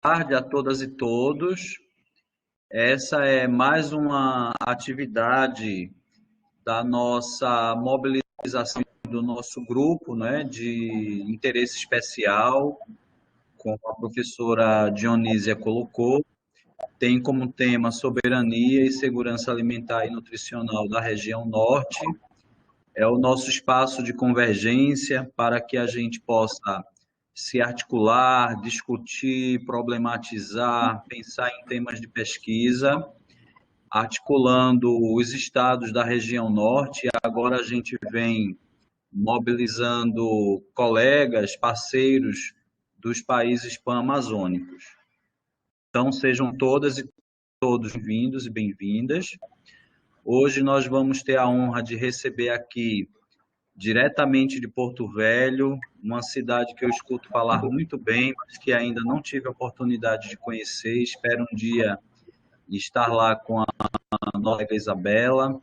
tarde a todas e todos. Essa é mais uma atividade da nossa mobilização do nosso grupo, né, de interesse especial, como a professora Dionísia colocou, tem como tema soberania e segurança alimentar e nutricional da região norte. É o nosso espaço de convergência para que a gente possa se articular, discutir, problematizar, pensar em temas de pesquisa, articulando os estados da região norte. Agora a gente vem mobilizando colegas, parceiros dos países pan-amazônicos. Então, sejam todas e todos bem-vindos e bem-vindas. Hoje nós vamos ter a honra de receber aqui, diretamente de Porto Velho, uma cidade que eu escuto falar muito bem, mas que ainda não tive a oportunidade de conhecer. Espero um dia estar lá com a nossa Isabela,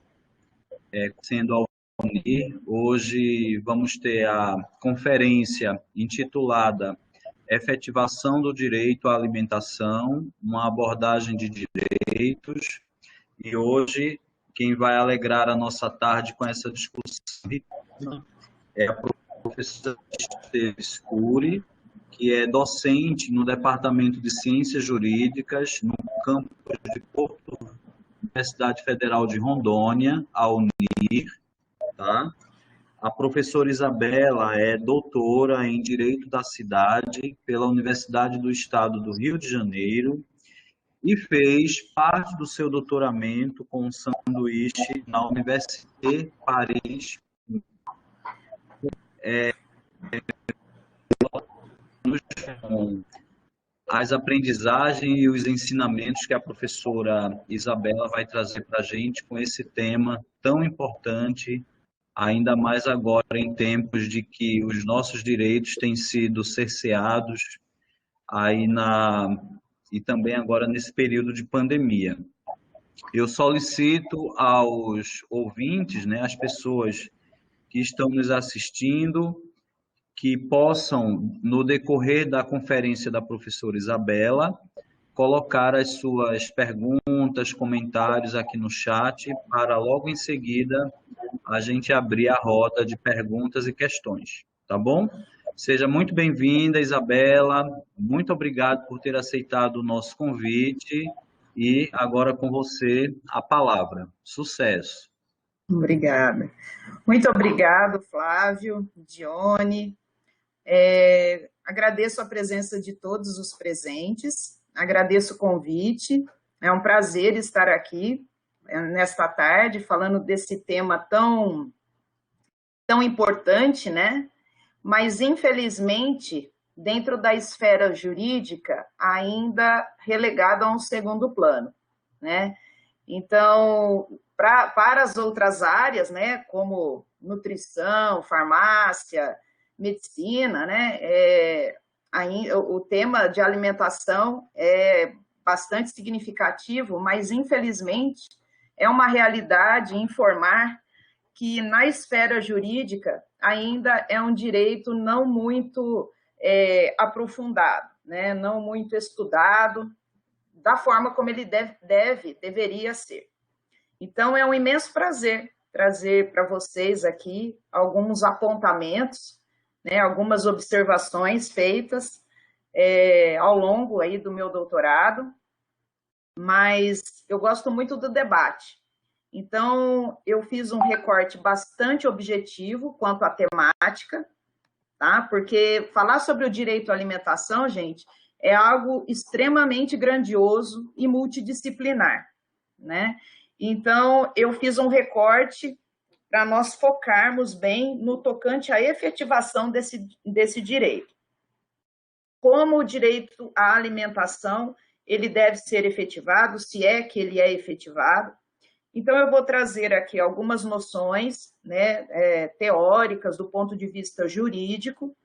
sendo ao unir. Hoje vamos ter a conferência intitulada Efetivação do Direito à Alimentação, uma abordagem de direitos. E hoje, quem vai alegrar a nossa tarde com essa discussão é a professora Esteves Cury, que é docente no Departamento de Ciências Jurídicas, no campus de Porto, Universidade Federal de Rondônia, a UNIR, tá? A professora Isabela é doutora em Direito da Cidade pela Universidade do Estado do Rio de Janeiro e fez parte do seu doutoramento com um sanduíche na Université Paris, com as aprendizagens e os ensinamentos que a professora Isabela vai trazer para a gente com esse tema tão importante, ainda mais agora em tempos de que os nossos direitos têm sido cerceados aí e também agora nesse período de pandemia. Eu solicito aos ouvintes, né, às pessoas que estão nos assistindo, que possam, no decorrer da conferência da professora Isabela, colocar as suas perguntas, comentários aqui no chat, para logo em seguida a gente abrir a roda de perguntas e questões, tá bom? Seja muito bem-vinda, Isabela. Muito obrigado por ter aceitado o nosso convite. E agora com você a palavra. Sucesso. Obrigada. Muito obrigado, Flávio, Dione. Agradeço a presença de todos os presentes, agradeço o convite. É um prazer estar aqui nesta tarde, falando desse tema tão importante, né? Mas, infelizmente, dentro da esfera jurídica, ainda relegado a um segundo plano, né? Então, para as outras áreas, né, como nutrição, farmácia, medicina, né, o tema de alimentação é bastante significativo, mas, infelizmente, é uma realidade informar que na esfera jurídica ainda é um direito não muito aprofundado, né, não muito estudado, da forma como ele deveria ser. Então, é um imenso prazer trazer para vocês aqui alguns apontamentos, né, algumas observações feitas ao longo aí do meu doutorado, mas eu gosto muito do debate. Então, eu fiz um recorte bastante objetivo quanto à temática, tá? Porque falar sobre o direito à alimentação, gente, é algo extremamente grandioso e multidisciplinar, né? Então, eu fiz um recorte para nós focarmos bem no tocante à efetivação desse direito. Como o direito à alimentação, ele deve ser efetivado, se é que ele é efetivado. Então, eu vou trazer aqui algumas noções, né, teóricas do ponto de vista jurídico.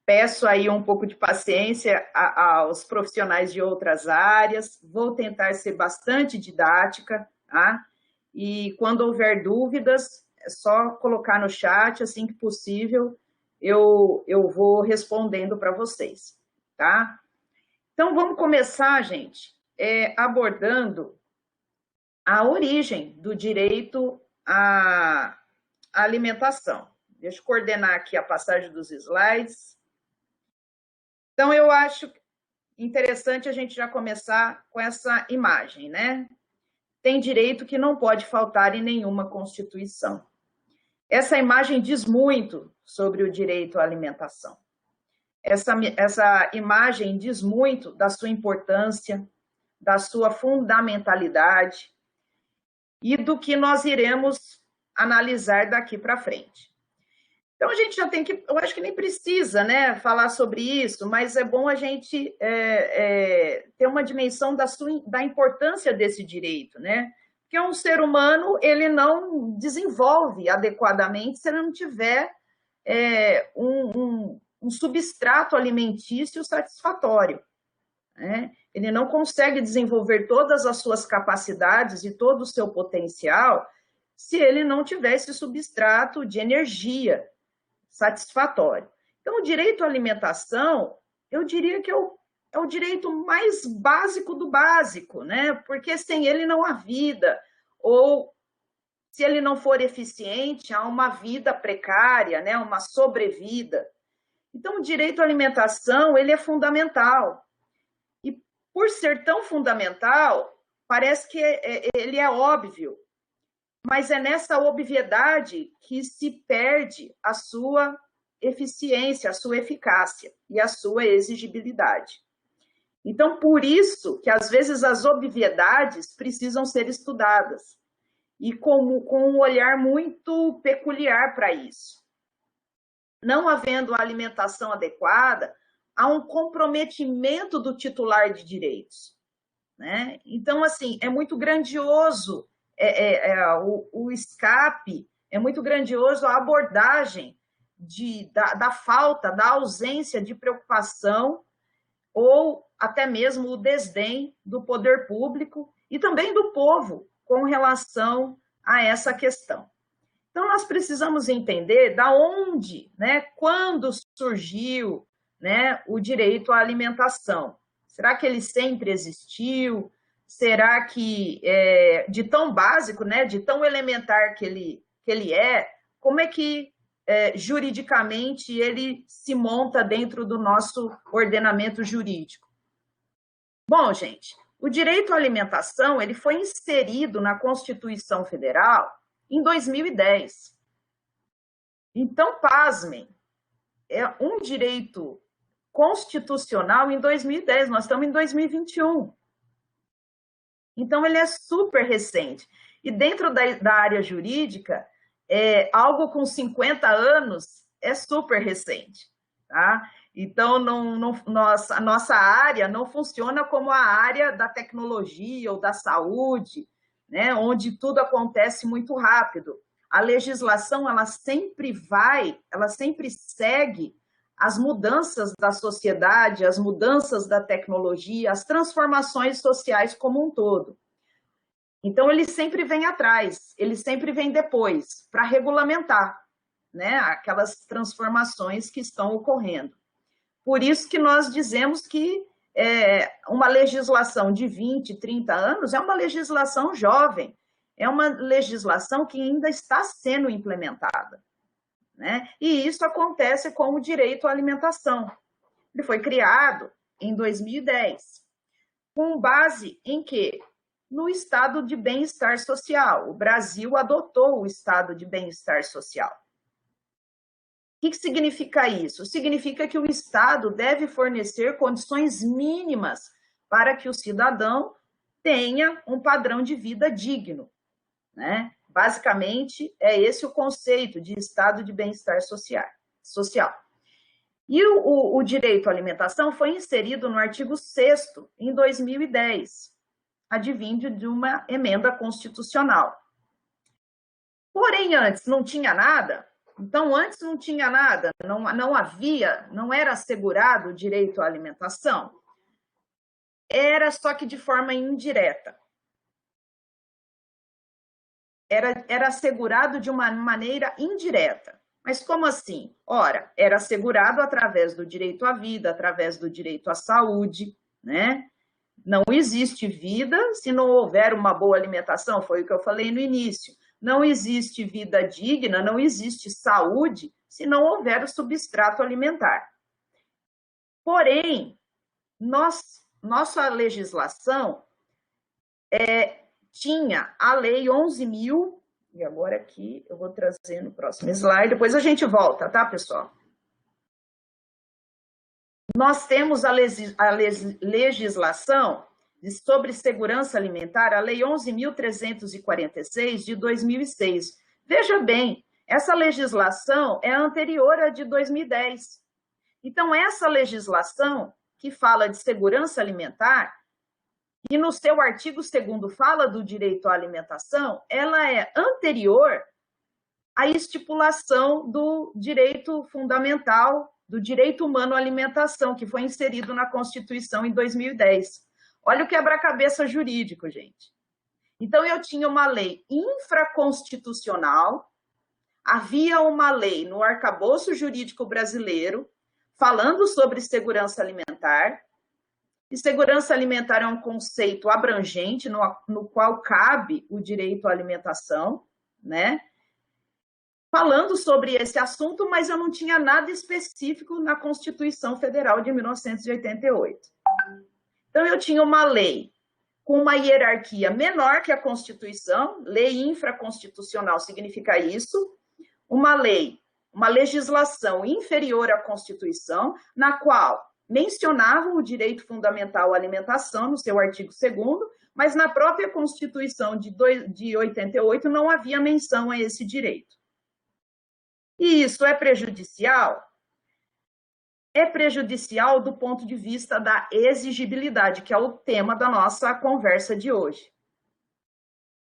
Peço aí um pouco de paciência aos profissionais de outras áreas. Vou tentar ser bastante didática, tá? E quando houver dúvidas, é só colocar no chat, assim que possível, eu vou respondendo para vocês, tá? Então, vamos começar, gente, abordando a origem do direito à alimentação. Deixa eu coordenar aqui a passagem dos slides. Então, eu acho interessante a gente já começar com essa imagem, né? Tem direito que não pode faltar em nenhuma Constituição. Essa imagem diz muito sobre o direito à alimentação. Essa imagem diz muito da sua importância, da sua fundamentalidade e do que nós iremos analisar daqui para frente. Então, a gente já tem que, eu acho que nem precisa, né, falar sobre isso, mas é bom a gente ter uma dimensão da importância desse direito, né? Porque um ser humano, ele não desenvolve adequadamente se ele não tiver um substrato alimentício satisfatório, né? Ele não consegue desenvolver todas as suas capacidades e todo o seu potencial se ele não tiver esse substrato de energia satisfatório. Então, o direito à alimentação, eu diria que é o direito mais básico do básico, né? Porque sem ele não há vida, ou se ele não for eficiente, há uma vida precária, né? Uma sobrevida. Então, o direito à alimentação, ele é fundamental. E por ser tão fundamental, parece que ele é óbvio, mas é nessa obviedade que se perde a sua eficiência, a sua eficácia e a sua exigibilidade. Então, por isso que, às vezes, as obviedades precisam ser estudadas, e com um olhar muito peculiar para isso. Não havendo a alimentação adequada, há um comprometimento do titular de direitos, né? Então, assim, é muito grandioso o escape, é muito grandioso a abordagem da falta, da ausência de preocupação ou até mesmo o desdém do poder público e também do povo com relação a essa questão. Então, nós precisamos entender da onde, né, quando surgiu, né, o direito à alimentação. Será que ele sempre existiu? Será que, de tão básico, né, de tão elementar que ele é, como é que, juridicamente, ele se monta dentro do nosso ordenamento jurídico? Bom, gente, o direito à alimentação ele foi inserido na Constituição Federal em 2010. Então, pasmem, é um direito constitucional em 2010, nós estamos em 2021. Então, ele é super recente. E dentro da área jurídica, algo com 50 anos é super recente, tá? Então, a nossa área não funciona como a área da tecnologia ou da saúde, né, onde tudo acontece muito rápido. A legislação, ela sempre segue as mudanças da sociedade, as mudanças da tecnologia, as transformações sociais como um todo. Então, ele sempre vem atrás, ele sempre vem depois, para regulamentar, né, aquelas transformações que estão ocorrendo. Por isso que nós dizemos que uma legislação de 20, 30 anos é uma legislação jovem, é uma legislação que ainda está sendo implementada, né? E isso acontece com o direito à alimentação. Ele foi criado em 2010, com base em quê? No estado de bem-estar social. O Brasil adotou o estado de bem-estar social. O que significa isso? Significa que o Estado deve fornecer condições mínimas para que o cidadão tenha um padrão de vida digno, né? Basicamente, é esse o conceito de estado de bem-estar social. E o direito à alimentação foi inserido no artigo 6º, em 2010, advindo de uma emenda constitucional. Porém, antes não tinha nada. Então, antes não tinha nada, não era assegurado o direito à alimentação. Era só que de forma indireta. Era assegurado de uma maneira indireta. Mas como assim? Ora, era assegurado através do direito à vida, através do direito à saúde, né? Não existe vida se não houver uma boa alimentação, foi o que eu falei no início. Não existe vida digna, não existe saúde se não houver o substrato alimentar. Porém, nossa legislação tinha a Lei 11.000, e agora aqui eu vou trazer no próximo slide, depois a gente volta, tá, pessoal? Nós temos a legislação sobre segurança alimentar, a Lei 11.346, de 2006. Veja bem, essa legislação é anterior à de 2010. Então, essa legislação que fala de segurança alimentar, e no seu artigo 2º fala do direito à alimentação, ela é anterior à estipulação do direito fundamental, do direito humano à alimentação, que foi inserido na Constituição em 2010. Olha o quebra-cabeça jurídico, gente. Então, eu tinha uma lei infraconstitucional, havia uma lei no arcabouço jurídico brasileiro falando sobre segurança alimentar, e segurança alimentar é um conceito abrangente no qual cabe o direito à alimentação, né? Falando sobre esse assunto, mas eu não tinha nada específico na Constituição Federal de 1988. Então, eu tinha uma lei com uma hierarquia menor que a Constituição, lei infraconstitucional significa isso, uma legislação inferior à Constituição, na qual mencionava o direito fundamental à alimentação, no seu artigo 2º, mas na própria Constituição de 88 não havia menção a esse direito. E isso é prejudicial? É prejudicial do ponto de vista da exigibilidade, que é o tema da nossa conversa de hoje.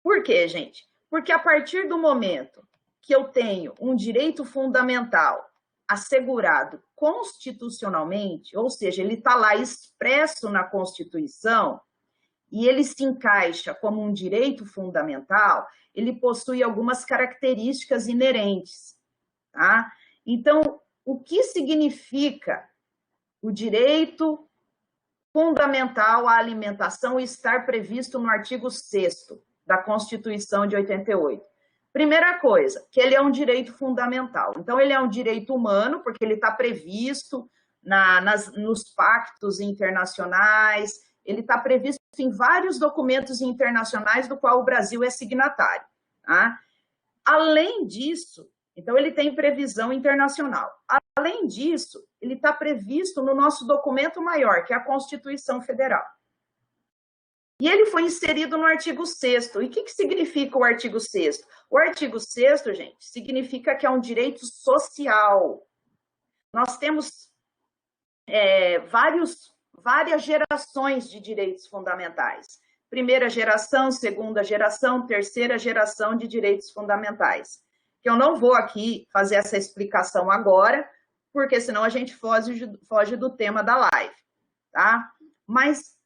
Por quê, gente? Porque a partir do momento que eu tenho um direito fundamental assegurado constitucionalmente, ou seja, ele está lá expresso na Constituição, e ele se encaixa como um direito fundamental, ele possui algumas características inerentes, tá? Então, o que significa o direito fundamental à alimentação estar previsto no artigo 6º da Constituição de 88? Primeira coisa, que ele é um direito fundamental. Então, ele é um direito humano, porque ele está previsto nos pactos internacionais, ele está previsto em vários documentos internacionais do qual o Brasil é signatário, tá? Além disso, então ele tem previsão internacional. Além disso, ele está previsto no nosso documento maior, que é a Constituição Federal. E ele foi inserido no artigo 6º. E o que significa o artigo 6º? O artigo 6º, gente, significa que é um direito social. Nós temos várias gerações de direitos fundamentais. Primeira geração, segunda geração, terceira geração de direitos fundamentais. Que eu não vou aqui fazer essa explicação agora, porque senão a gente foge do tema da live, tá? Mas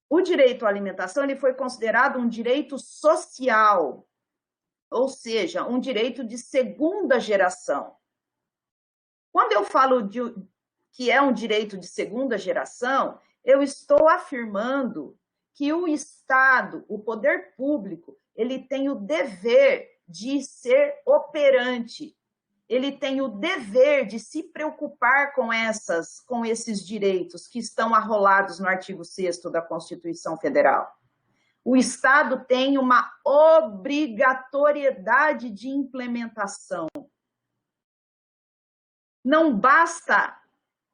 o direito à alimentação ele foi considerado um direito social, ou seja, um direito de segunda geração. Quando eu falo que é um direito de segunda geração, eu estou afirmando que o Estado, o poder público, ele tem o dever de ser operante, ele tem o dever de se preocupar com esses direitos que estão arrolados no artigo 6º da Constituição Federal. O Estado tem uma obrigatoriedade de implementação. Não basta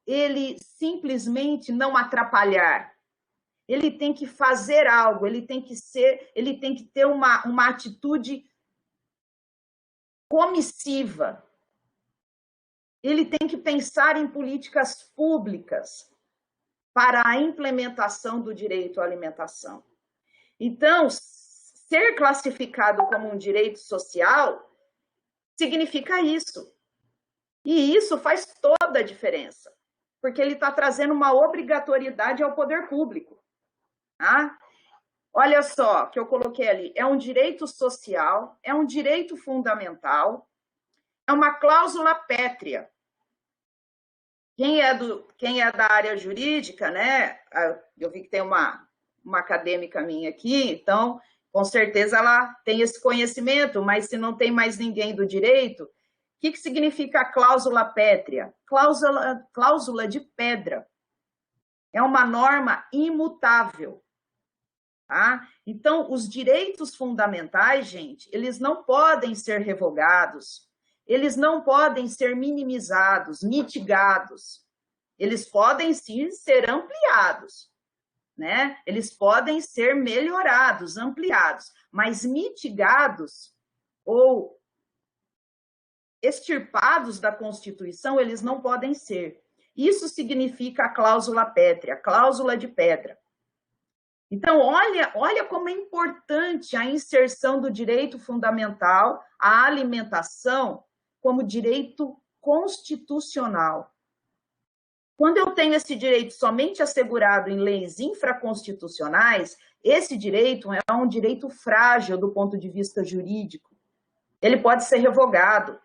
ele simplesmente não atrapalhar. Ele tem que fazer algo, ele tem que ter uma atitude comissiva. Ele tem que pensar em políticas públicas para a implementação do direito à alimentação. Então, ser classificado como um direito social significa isso. E isso faz toda a diferença, porque ele está trazendo uma obrigatoriedade ao poder público. Tá? Olha só, que eu coloquei ali, é um direito social, é um direito fundamental, é uma cláusula pétrea. Quem é da área jurídica, né? Eu vi que tem uma acadêmica minha aqui, então, com certeza ela tem esse conhecimento, mas se não tem mais ninguém do direito, o que significa a cláusula pétrea? Cláusula de pedra. É uma norma imutável. Tá? Então, os direitos fundamentais, gente, eles não podem ser revogados, eles não podem ser minimizados, mitigados. Eles podem sim ser ampliados, né? Eles podem ser melhorados, ampliados, mas mitigados ou extirpados da Constituição, eles não podem ser. Isso significa a cláusula pétrea, cláusula de pedra. Então, olha como é importante a inserção do direito fundamental à alimentação como direito constitucional. Quando eu tenho esse direito somente assegurado em leis infraconstitucionais, esse direito é um direito frágil do ponto de vista jurídico. Ele pode ser revogado.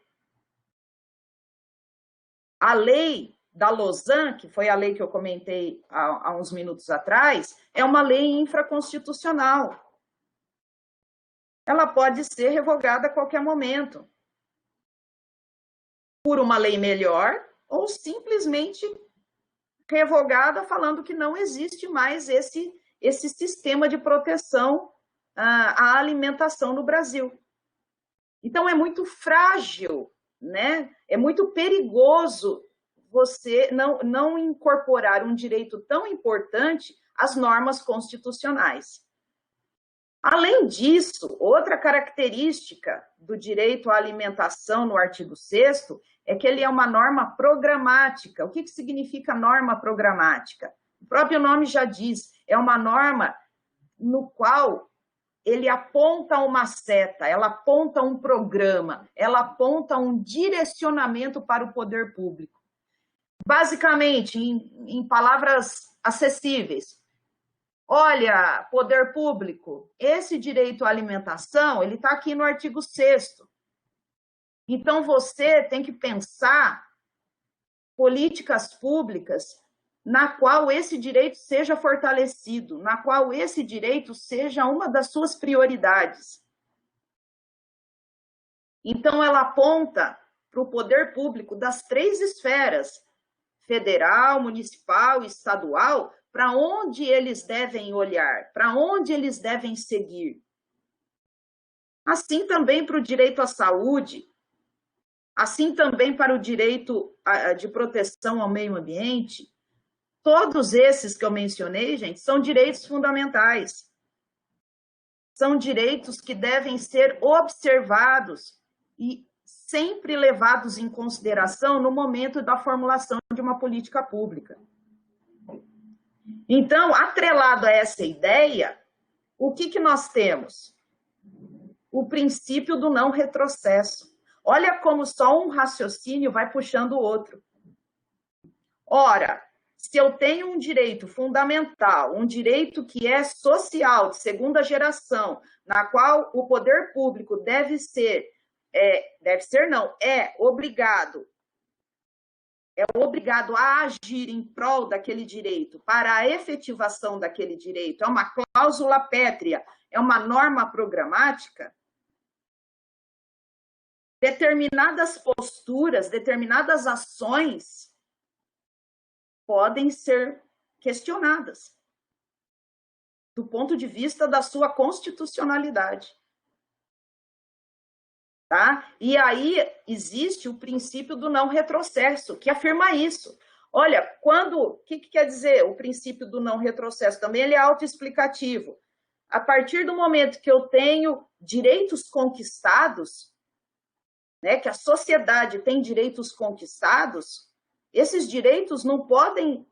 A lei da Lausanne, que foi a lei que eu comentei há uns minutos atrás, é uma lei infraconstitucional. Ela pode ser revogada a qualquer momento por uma lei melhor ou simplesmente revogada falando que não existe mais esse sistema de proteção à alimentação no Brasil. Então, é muito frágil, né? É muito perigoso você não incorporar um direito tão importante às normas constitucionais. Além disso, outra característica do direito à alimentação no artigo 6º é que ele é uma norma programática. O que significa norma programática? O próprio nome já diz, é uma norma no qual ele aponta uma seta, ela aponta um programa, ela aponta um direcionamento para o poder público. Basicamente, em palavras acessíveis, olha, poder público, esse direito à alimentação, ele está aqui no artigo 6º. Então, você tem que pensar políticas públicas na qual esse direito seja fortalecido, na qual esse direito seja uma das suas prioridades. Então, ela aponta para o poder público das 3 esferas, federal, municipal e estadual, para onde eles devem olhar, para onde eles devem seguir. Assim também para o direito à saúde, assim também para o direito de proteção ao meio ambiente. Todos esses que eu mencionei, gente, são direitos fundamentais. São direitos que devem ser observados e sempre levados em consideração no momento da formulação de uma política pública. Então, atrelado a essa ideia, o que nós temos? O princípio do não retrocesso. Olha como só um raciocínio vai puxando o outro. Ora, se eu tenho um direito fundamental, um direito que é social, de segunda geração, na qual o poder público é obrigado a agir em prol daquele direito, para a efetivação daquele direito, é uma cláusula pétrea, é uma norma programática, determinadas posturas, determinadas ações podem ser questionadas do ponto de vista da sua constitucionalidade. Tá? E aí existe o princípio do não retrocesso, que afirma isso. Olha, o que quer dizer o princípio do não retrocesso? Também ele é autoexplicativo. A partir do momento que eu tenho direitos conquistados, né, que a sociedade tem direitos conquistados, esses direitos não podem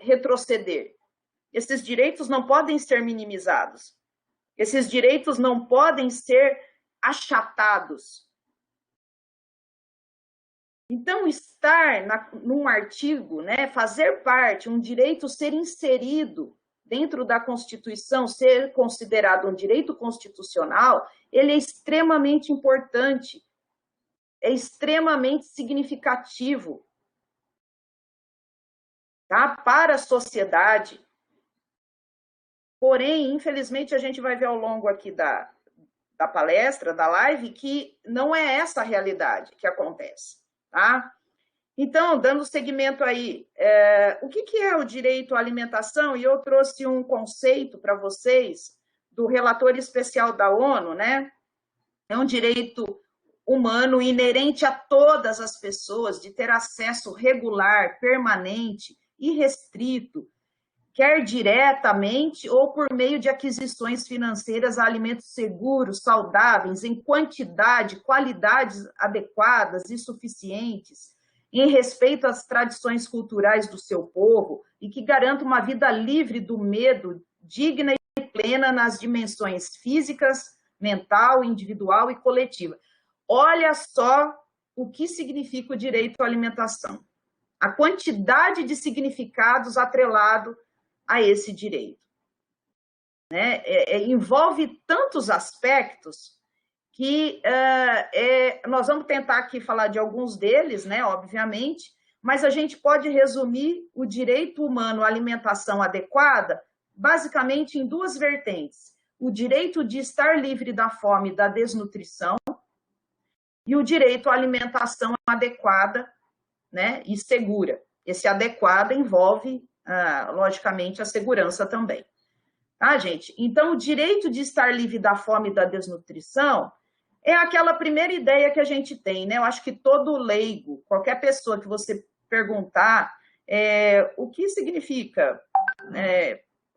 retroceder. Esses direitos não podem ser minimizados. Esses direitos não podem ser achatados. Então, estar num artigo, né, fazer parte, um direito ser inserido dentro da Constituição, ser considerado um direito constitucional, ele é extremamente importante, é extremamente significativo. tá? Para a sociedade. Porém, infelizmente, a gente vai ver ao longo aqui da palestra, da live, que não é essa a realidade que acontece, tá? Então, dando seguimento aí, o que é o direito à alimentação? E eu trouxe um conceito para vocês do relator especial da ONU, né? É um direito humano inerente a todas as pessoas de ter acesso regular, permanente, irrestrito, quer diretamente ou por meio de aquisições financeiras a alimentos seguros, saudáveis, em quantidade, qualidades adequadas e suficientes, em respeito às tradições culturais do seu povo e que garanta uma vida livre do medo, digna e plena nas dimensões físicas, mental, individual e coletiva. Olha só o que significa o direito à alimentação. A quantidade de significados atrelado a esse direito. Né? Envolve tantos aspectos que nós vamos tentar aqui falar de alguns deles, né, obviamente, mas a gente pode resumir o direito humano à alimentação adequada basicamente em duas vertentes. O direito de estar livre da fome e da desnutrição e o direito à alimentação adequada, né, e segura. Esse adequado envolve, logicamente, a segurança também. Tá, gente? Então, o direito de estar livre da fome e da desnutrição é aquela primeira ideia que a gente tem, né? Eu acho que todo leigo, qualquer pessoa que você perguntar o que significa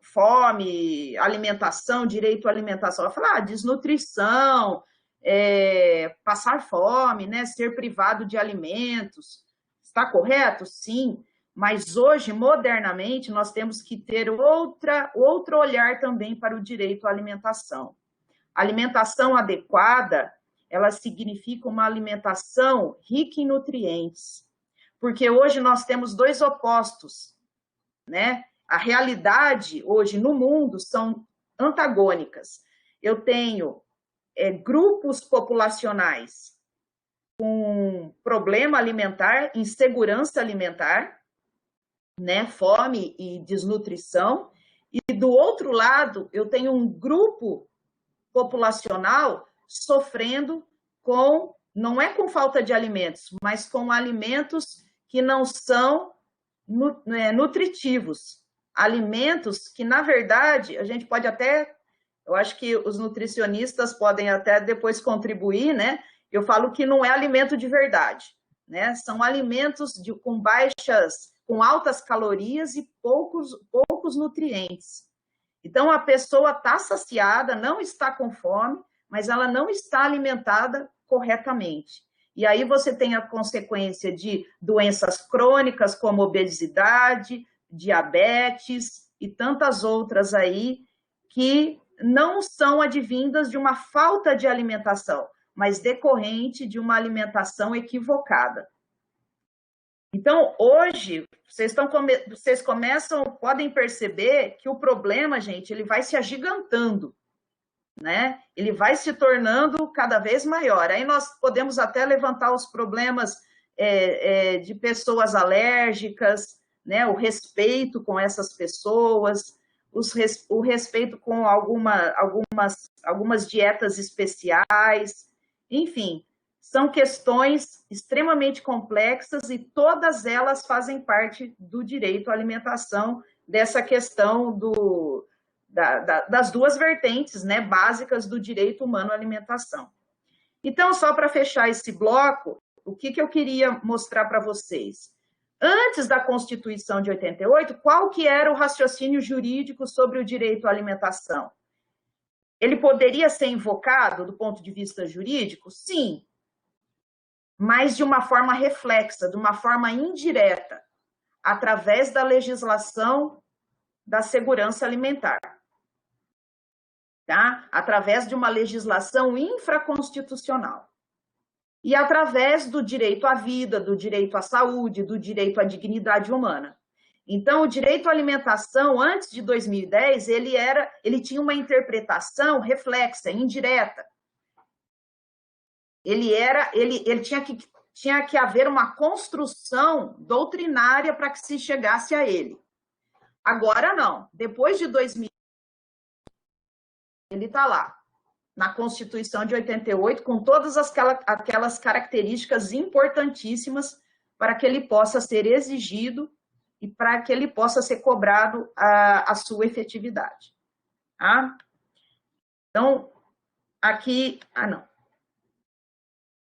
fome, alimentação, direito à alimentação, vai falar desnutrição, passar fome, né? Ser privado de alimentos. Está correto? Sim. Mas hoje, modernamente, nós temos que ter outro olhar também para o direito à alimentação. A alimentação adequada, ela significa uma alimentação rica em nutrientes, porque hoje nós temos dois opostos, né? A realidade hoje no mundo são antagônicas. Eu tenho grupos populacionais com problema alimentar, insegurança alimentar, né, fome e desnutrição, e do outro lado eu tenho um grupo populacional sofrendo com, não é com falta de alimentos, mas com alimentos que não são nutritivos, alimentos que, na verdade, a gente pode até, eu acho que os nutricionistas podem até depois contribuir, né? Eu falo que não é alimento de verdade, né? São alimentos com altas calorias e poucos nutrientes. Então, a pessoa está saciada, não está com fome, mas ela não está alimentada corretamente. E aí você tem a consequência de doenças crônicas, como obesidade, diabetes e tantas outras aí, que não são advindas de uma falta de alimentação, mas decorrente de uma alimentação equivocada. Então, hoje, vocês podem perceber que o problema, gente, ele vai se agigantando, né? Ele vai se tornando cada vez maior. Aí nós podemos até levantar os problemas de pessoas alérgicas, né? O respeito com essas pessoas, o respeito com algumas dietas especiais, enfim. São questões extremamente complexas e todas elas fazem parte do direito à alimentação, dessa questão das duas vertentes, né, básicas do direito humano à alimentação. Então, só para fechar esse bloco, o que eu queria mostrar para vocês? Antes da Constituição de 88, qual que era o raciocínio jurídico sobre o direito à alimentação? Ele poderia ser invocado do ponto de vista jurídico? Sim, mas de uma forma reflexa, de uma forma indireta, através da legislação da segurança alimentar, tá? Através de uma legislação infraconstitucional. E através do direito à vida, do direito à saúde, do direito à dignidade humana. Então, o direito à alimentação, antes de 2010, ele tinha uma interpretação reflexa, indireta. Ele tinha que tinha que haver uma construção doutrinária para que se chegasse a ele. Agora não, depois de 2000, ele está lá, na Constituição de 88, com todas aquelas características importantíssimas para que ele possa ser exigido e para que ele possa ser cobrado a sua efetividade. Tá? Então, aqui...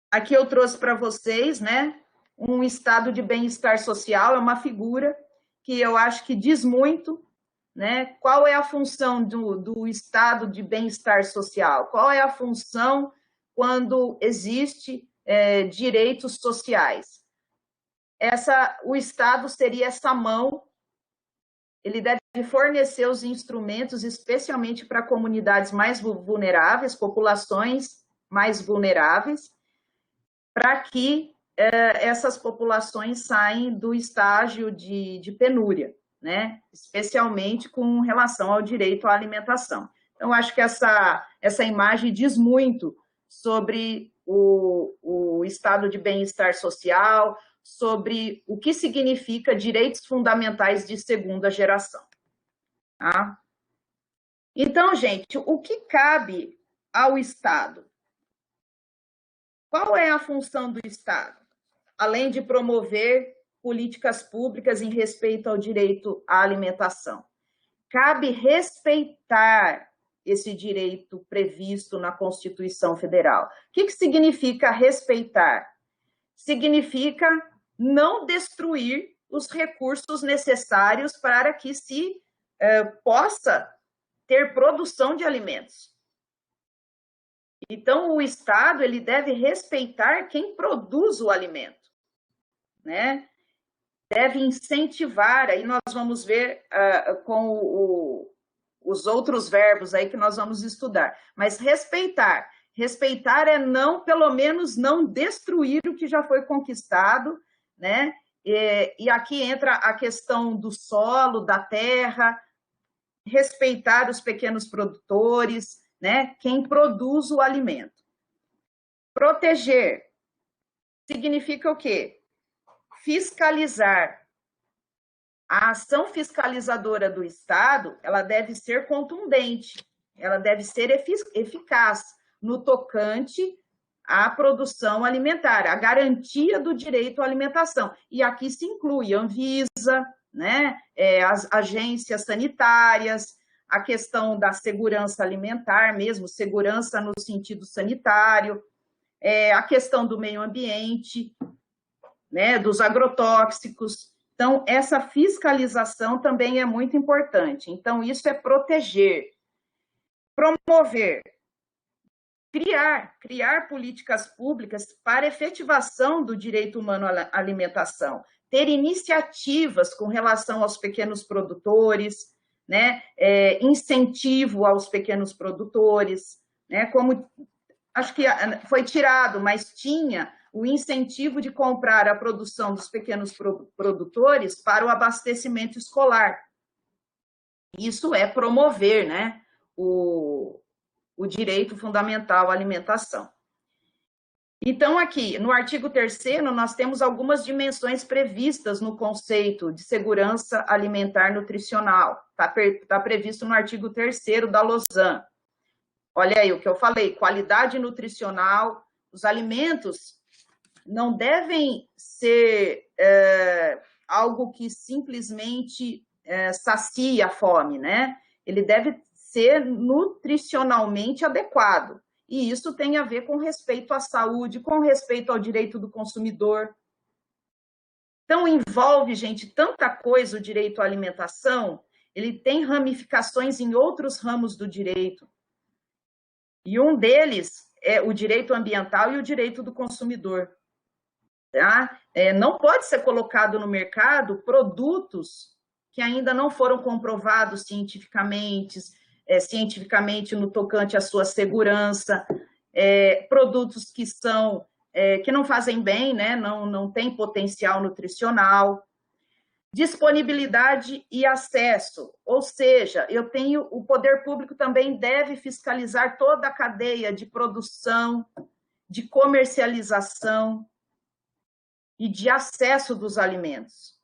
Aqui eu trouxe para vocês, né, um estado de bem-estar social, é uma figura que eu acho que diz muito, né, qual é a função do estado de bem-estar social, qual é a função quando existe direitos sociais. O Estado seria essa mão, ele deve fornecer os instrumentos, especialmente para comunidades mais vulneráveis, populações mais vulneráveis, para que essas populações saem do estágio de penúria, né? Especialmente com relação ao direito à alimentação. Então, acho que essa imagem diz muito sobre o estado de bem-estar social, sobre o que significa direitos fundamentais de segunda geração. Tá? Então, gente, o que cabe ao Estado? Qual é a função do Estado? Além de promover políticas públicas em respeito ao direito à alimentação. Cabe respeitar esse direito previsto na Constituição Federal. O que significa respeitar? Significa não destruir os recursos necessários para que se possa ter produção de alimentos. Então, o Estado ele deve respeitar quem produz o alimento, né? Deve incentivar, aí nós vamos ver com os outros verbos aí que nós vamos estudar, mas respeitar. Respeitar é não, pelo menos, não destruir o que já foi conquistado, né? E aqui entra a questão do solo, da terra, respeitar os pequenos produtores, né? Quem produz o alimento. Proteger significa o quê? Fiscalizar. A ação fiscalizadora do Estado, ela deve ser contundente, ela deve ser eficaz no tocante à produção alimentar, a garantia do direito à alimentação. E aqui se inclui a Anvisa, né? As agências sanitárias, a questão da segurança alimentar mesmo, segurança no sentido sanitário, a questão do meio ambiente, né, dos agrotóxicos. Então, essa fiscalização também é muito importante. Então, isso é proteger, promover, criar políticas públicas para efetivação do direito humano à alimentação, ter iniciativas com relação aos pequenos produtores, né, incentivo aos pequenos produtores, né, como acho que foi tirado, mas tinha o incentivo de comprar a produção dos pequenos produtores para o abastecimento escolar. Isso é promover, né, o direito fundamental à alimentação. Então, aqui, no artigo 3º, nós temos algumas dimensões previstas no conceito de segurança alimentar nutricional. Está previsto no artigo 3º da Lausanne. Olha aí o que eu falei, qualidade nutricional, os alimentos não devem ser algo que simplesmente sacia a fome, né? Ele deve ser nutricionalmente adequado. E isso tem a ver com respeito à saúde, com respeito ao direito do consumidor. Então, envolve, gente, tanta coisa o direito à alimentação, ele tem ramificações em outros ramos do direito. E um deles é o direito ambiental e o direito do consumidor. Tá? Não pode ser colocado no mercado produtos que ainda não foram comprovados cientificamente no tocante à sua segurança, produtos que não fazem bem, né? Não têm potencial nutricional. Disponibilidade e acesso, ou seja, o poder público também deve fiscalizar toda a cadeia de produção, de comercialização, e de acesso dos alimentos.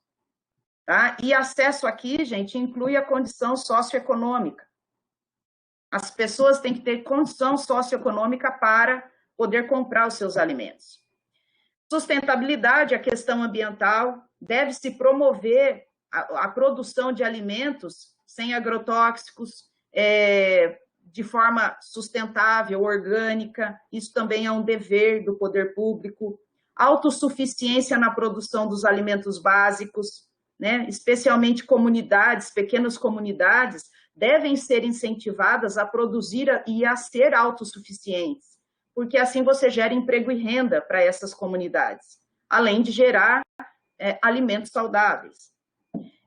Tá? E acesso aqui, gente, inclui a condição socioeconômica. As pessoas têm que ter condição socioeconômica para poder comprar os seus alimentos. Sustentabilidade, a questão ambiental, deve-se promover a produção de alimentos sem agrotóxicos, de forma sustentável, orgânica, isso também é um dever do poder público. Autossuficiência na produção dos alimentos básicos, né? Especialmente comunidades, pequenas comunidades, devem ser incentivadas a produzir e a ser autossuficientes, porque assim você gera emprego e renda para essas comunidades, além de gerar alimentos saudáveis.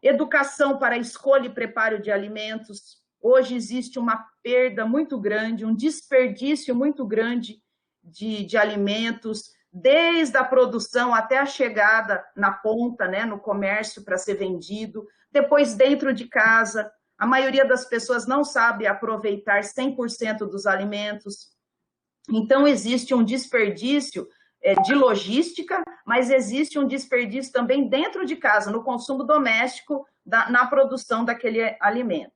Educação para a escolha e preparo de alimentos. Hoje existe uma perda muito grande, um desperdício muito grande de alimentos, desde a produção até a chegada na ponta, né, no comércio para ser vendido, depois dentro de casa. A maioria das pessoas não sabe aproveitar 100% dos alimentos. Então, existe um desperdício de logística, mas existe um desperdício também dentro de casa, no consumo doméstico, na produção daquele alimento.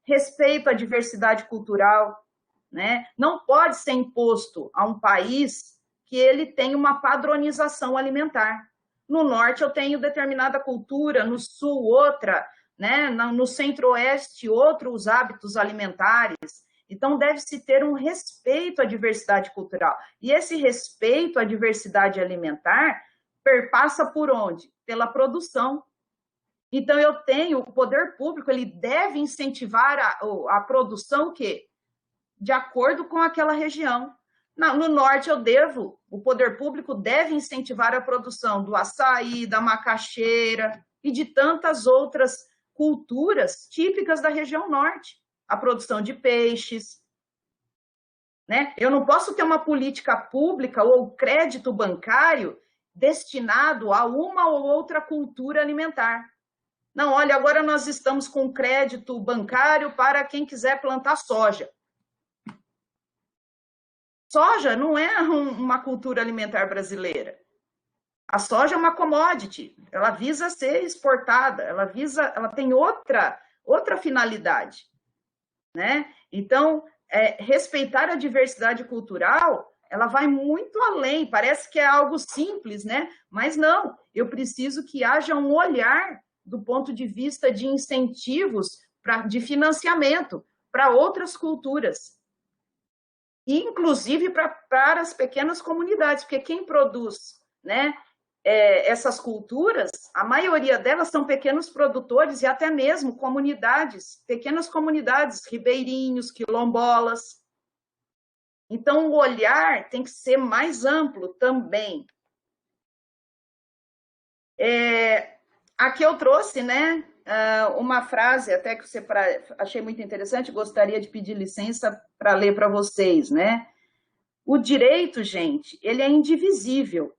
Respeito à diversidade cultural, né? Não pode ser imposto a um país que ele tem uma padronização alimentar. No norte eu tenho determinada cultura, no sul outra, né? No centro-oeste outros hábitos alimentares. Então, deve-se ter um respeito à diversidade cultural. E esse respeito à diversidade alimentar perpassa por onde? Pela produção. Então, o poder público, ele deve incentivar a produção que, de acordo com aquela região. No norte, o poder público deve incentivar a produção do açaí, da macaxeira e de tantas outras culturas típicas da região norte. A produção de peixes, né? Eu não posso ter uma política pública ou crédito bancário destinado a uma ou outra cultura alimentar. Não, olha, agora nós estamos com crédito bancário para quem quiser plantar soja. Soja não é uma cultura alimentar brasileira. A soja é uma commodity, ela visa ser exportada, ela tem outra finalidade. Né? Então, respeitar a diversidade cultural, ela vai muito além, parece que é algo simples, né? Mas não, eu preciso que haja um olhar do ponto de vista de incentivos de financiamento para outras culturas, inclusive para as pequenas comunidades, porque quem produz, né, essas culturas, a maioria delas são pequenos produtores e até mesmo comunidades, pequenas comunidades, ribeirinhos, quilombolas. Então, o olhar tem que ser mais amplo também. Aqui eu trouxe, né, uma frase até que achei muito interessante, gostaria de pedir licença para ler para vocês, né? O direito, gente, ele é indivisível.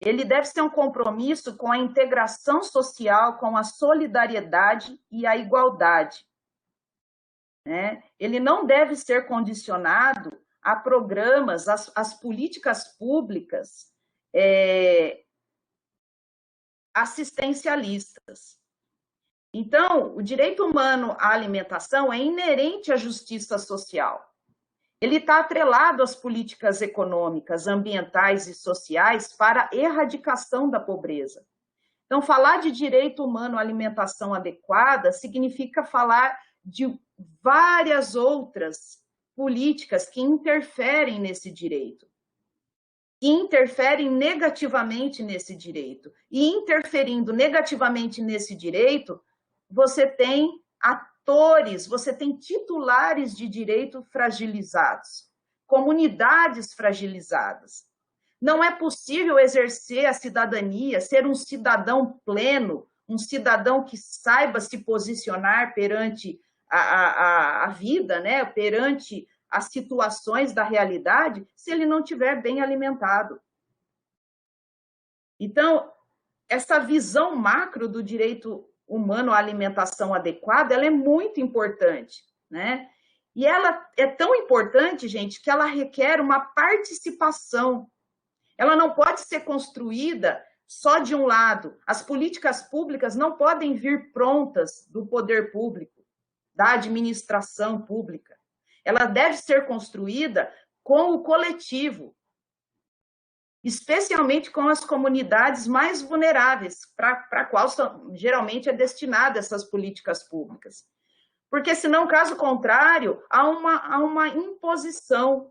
Ele deve ser um compromisso com a integração social, com a solidariedade e a igualdade. Né? Ele não deve ser condicionado a programas, as políticas públicas assistencialistas. Então, o direito humano à alimentação é inerente à justiça social. Ele está atrelado às políticas econômicas, ambientais e sociais para a erradicação da pobreza. Então, falar de direito humano à alimentação adequada significa falar de várias outras políticas que interferem nesse direito, que interferem negativamente nesse direito. E interferindo negativamente nesse direito, você tem você tem titulares de direito fragilizados, comunidades fragilizadas. Não é possível exercer a cidadania, ser um cidadão pleno, um cidadão que saiba se posicionar perante a vida, né? Perante as situações da realidade, se ele não estiver bem alimentado. Então, essa visão macro do direito humano à alimentação adequada, ela é muito importante, né? E ela é tão importante, gente, que ela requer uma participação. Ela não pode ser construída só de um lado. As políticas públicas não podem vir prontas do poder público, da administração pública. Ela deve ser construída com o coletivo, especialmente com as comunidades mais vulneráveis, para a qual geralmente é destinada essas políticas públicas. Porque, senão, caso contrário, há uma imposição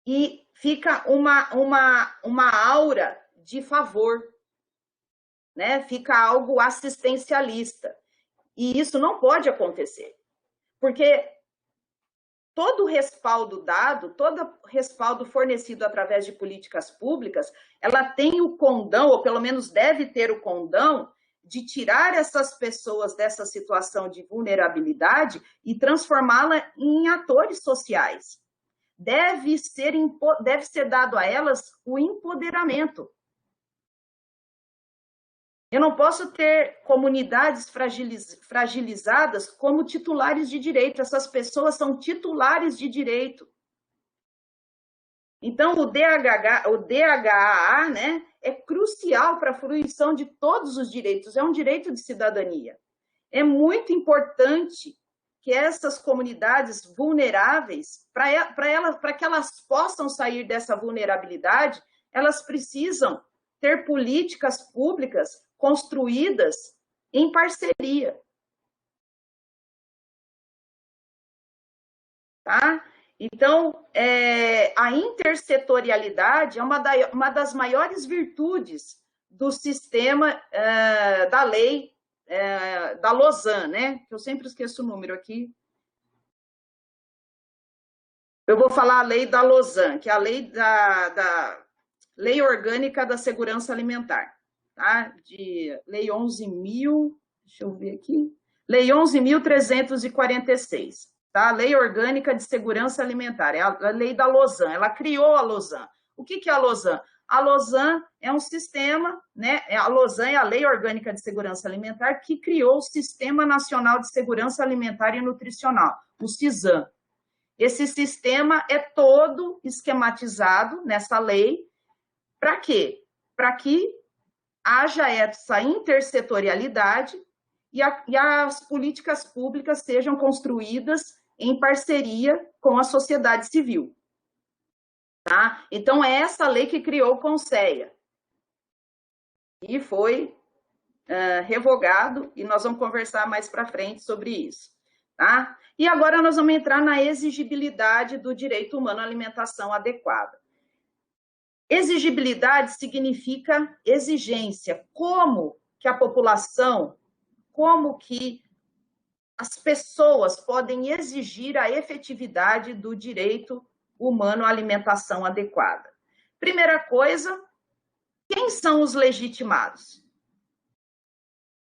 e fica uma aura de favor, né? Fica algo assistencialista. E isso não pode acontecer, porque todo respaldo dado, todo respaldo fornecido através de políticas públicas, ela tem o condão, ou pelo menos deve ter o condão, de tirar essas pessoas dessa situação de vulnerabilidade e transformá-la em atores sociais. Deve ser dado a elas o empoderamento. Eu não posso ter comunidades fragilizadas como titulares de direito. Essas pessoas são titulares de direito. Então, o DHA, né, é crucial para a fruição de todos os direitos. É um direito de cidadania. É muito importante que essas comunidades vulneráveis, para que elas possam sair dessa vulnerabilidade, elas precisam ter políticas públicas construídas em parceria. Tá? Então, a intersetorialidade é uma das maiores virtudes do sistema da lei da Lausanne, né? Eu sempre esqueço o número aqui. Eu vou falar a lei da Lausanne, que é a lei da Lei Orgânica da Segurança Alimentar, tá? De Lei 11.000, deixa eu ver aqui, Lei 11.346, tá? Lei Orgânica de Segurança Alimentar, é a lei da Lausanne, ela criou a Lausanne. O que é a Lausanne? A Lausanne é um sistema, né? A Lausanne é a Lei Orgânica de Segurança Alimentar que criou o Sistema Nacional de Segurança Alimentar e Nutricional, o SISAN. Esse sistema é todo esquematizado nessa lei. Para quê? Para que haja essa intersetorialidade e as políticas públicas sejam construídas em parceria com a sociedade civil. Tá? Então, é essa lei que criou o CONSEA. E foi revogado, e nós vamos conversar mais para frente sobre isso. Tá? E agora nós vamos entrar na exigibilidade do direito humano à alimentação adequada. Exigibilidade significa exigência. Como que a população, como que as pessoas podem exigir a efetividade do direito humano à alimentação adequada? Primeira coisa, quem são os legitimados?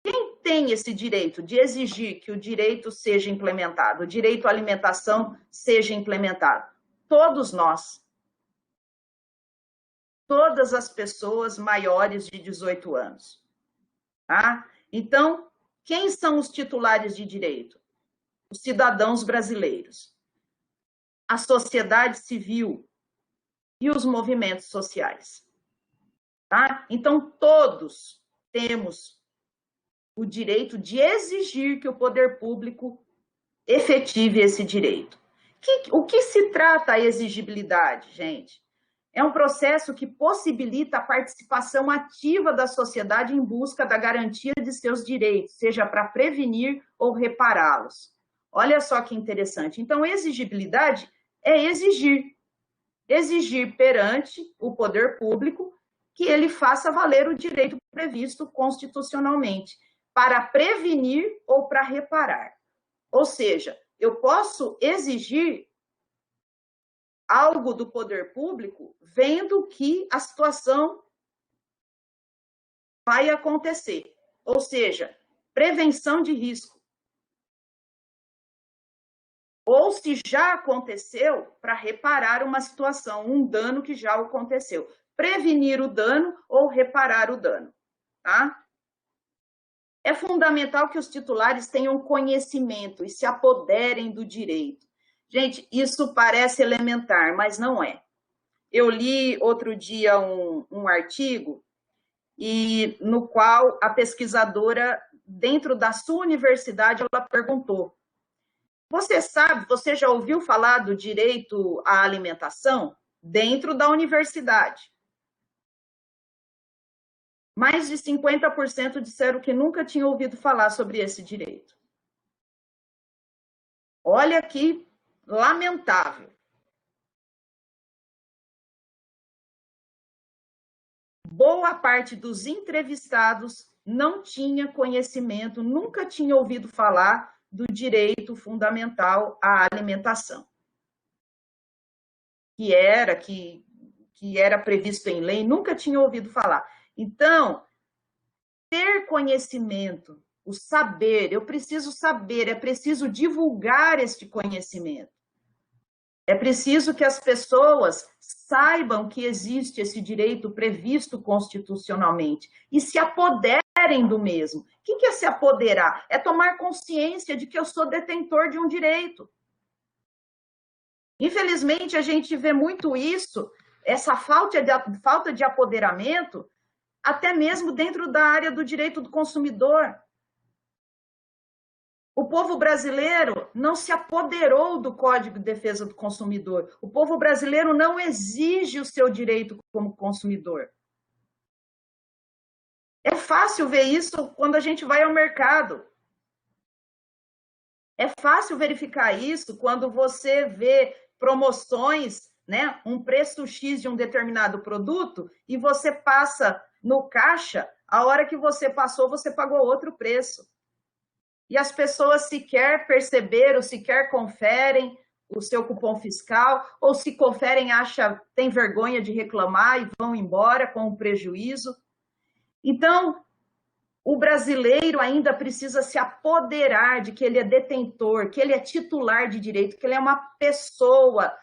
Quem tem esse direito de exigir que o direito seja implementado, o direito à alimentação seja implementado? Todos nós. Todas as pessoas maiores de 18 anos. Tá? Então, quem são os titulares de direito? Os cidadãos brasileiros, a sociedade civil e os movimentos sociais. Tá? Então, todos temos o direito de exigir que o poder público efetive esse direito. O que se trata a exigibilidade, gente? É um processo que possibilita a participação ativa da sociedade em busca da garantia de seus direitos, seja para prevenir ou repará-los. Olha só que interessante. Então, exigibilidade é exigir. Exigir perante o poder público que ele faça valer o direito previsto constitucionalmente, para prevenir ou para reparar. Ou seja, eu posso exigir algo do poder público, vendo que a situação vai acontecer. Ou seja, prevenção de risco. Ou se já aconteceu, para reparar uma situação, um dano que já aconteceu. Prevenir o dano ou reparar o dano. Tá? É fundamental que os titulares tenham conhecimento e se apoderem do direito. Gente, isso parece elementar, mas não é. eu li outro dia um artigo e no qual a pesquisadora, dentro da sua universidade, ela perguntou: você já ouviu falar do direito à alimentação dentro da universidade? Mais de 50% disseram que nunca tinham ouvido falar sobre esse direito. Olha que lamentável. Boa parte dos entrevistados não tinha conhecimento, nunca tinha ouvido falar do direito fundamental à alimentação, que era previsto em lei, nunca tinha ouvido falar. Então, ter conhecimento, o saber, eu preciso saber, é preciso divulgar este conhecimento. É preciso que as pessoas saibam que existe esse direito previsto constitucionalmente e se apoderem do mesmo. O que é se apoderar? É tomar consciência de que eu sou detentor de um direito. Infelizmente, a gente vê muito isso, essa falta de apoderamento, até mesmo dentro da área do direito do consumidor. O povo brasileiro não se apoderou do Código de Defesa do Consumidor. O povo brasileiro não exige o seu direito como consumidor. É fácil ver isso quando a gente vai ao mercado. É fácil verificar isso quando você vê promoções, né, um preço X de um determinado produto e você passa no caixa, a hora que você passou, você pagou outro preço. E as pessoas sequer perceberam, sequer conferem o seu cupom fiscal, ou se conferem, tem vergonha de reclamar e vão embora com o prejuízo. Então, o brasileiro ainda precisa se apoderar de que ele é detentor, que ele é titular de direito, que ele é uma pessoa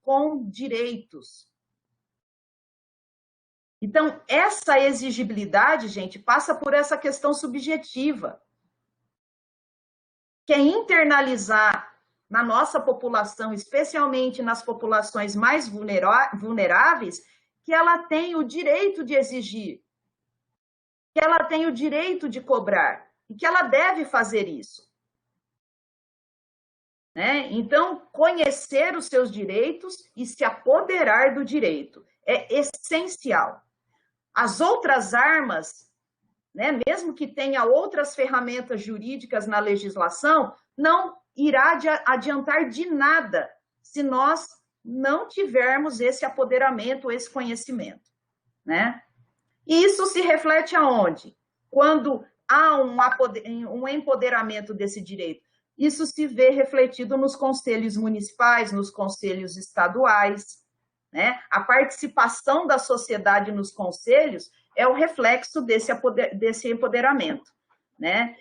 com direitos. Então, essa exigibilidade, gente, passa por essa questão subjetiva, que é internalizar na nossa população, especialmente nas populações mais vulneráveis, que ela tem o direito de exigir, que ela tem o direito de cobrar, e que ela deve fazer isso. Né? Então, conhecer os seus direitos e se apoderar do direito é essencial. As outras armas, né, mesmo que tenha outras ferramentas jurídicas na legislação, não irá adiantar de nada se nós não tivermos esse apoderamento, esse conhecimento. Né? E isso se reflete aonde? Quando há um empoderamento desse direito. Isso se vê refletido nos conselhos municipais, nos conselhos estaduais. Né? A participação da sociedade nos conselhos é o reflexo desse empoderamento. Né?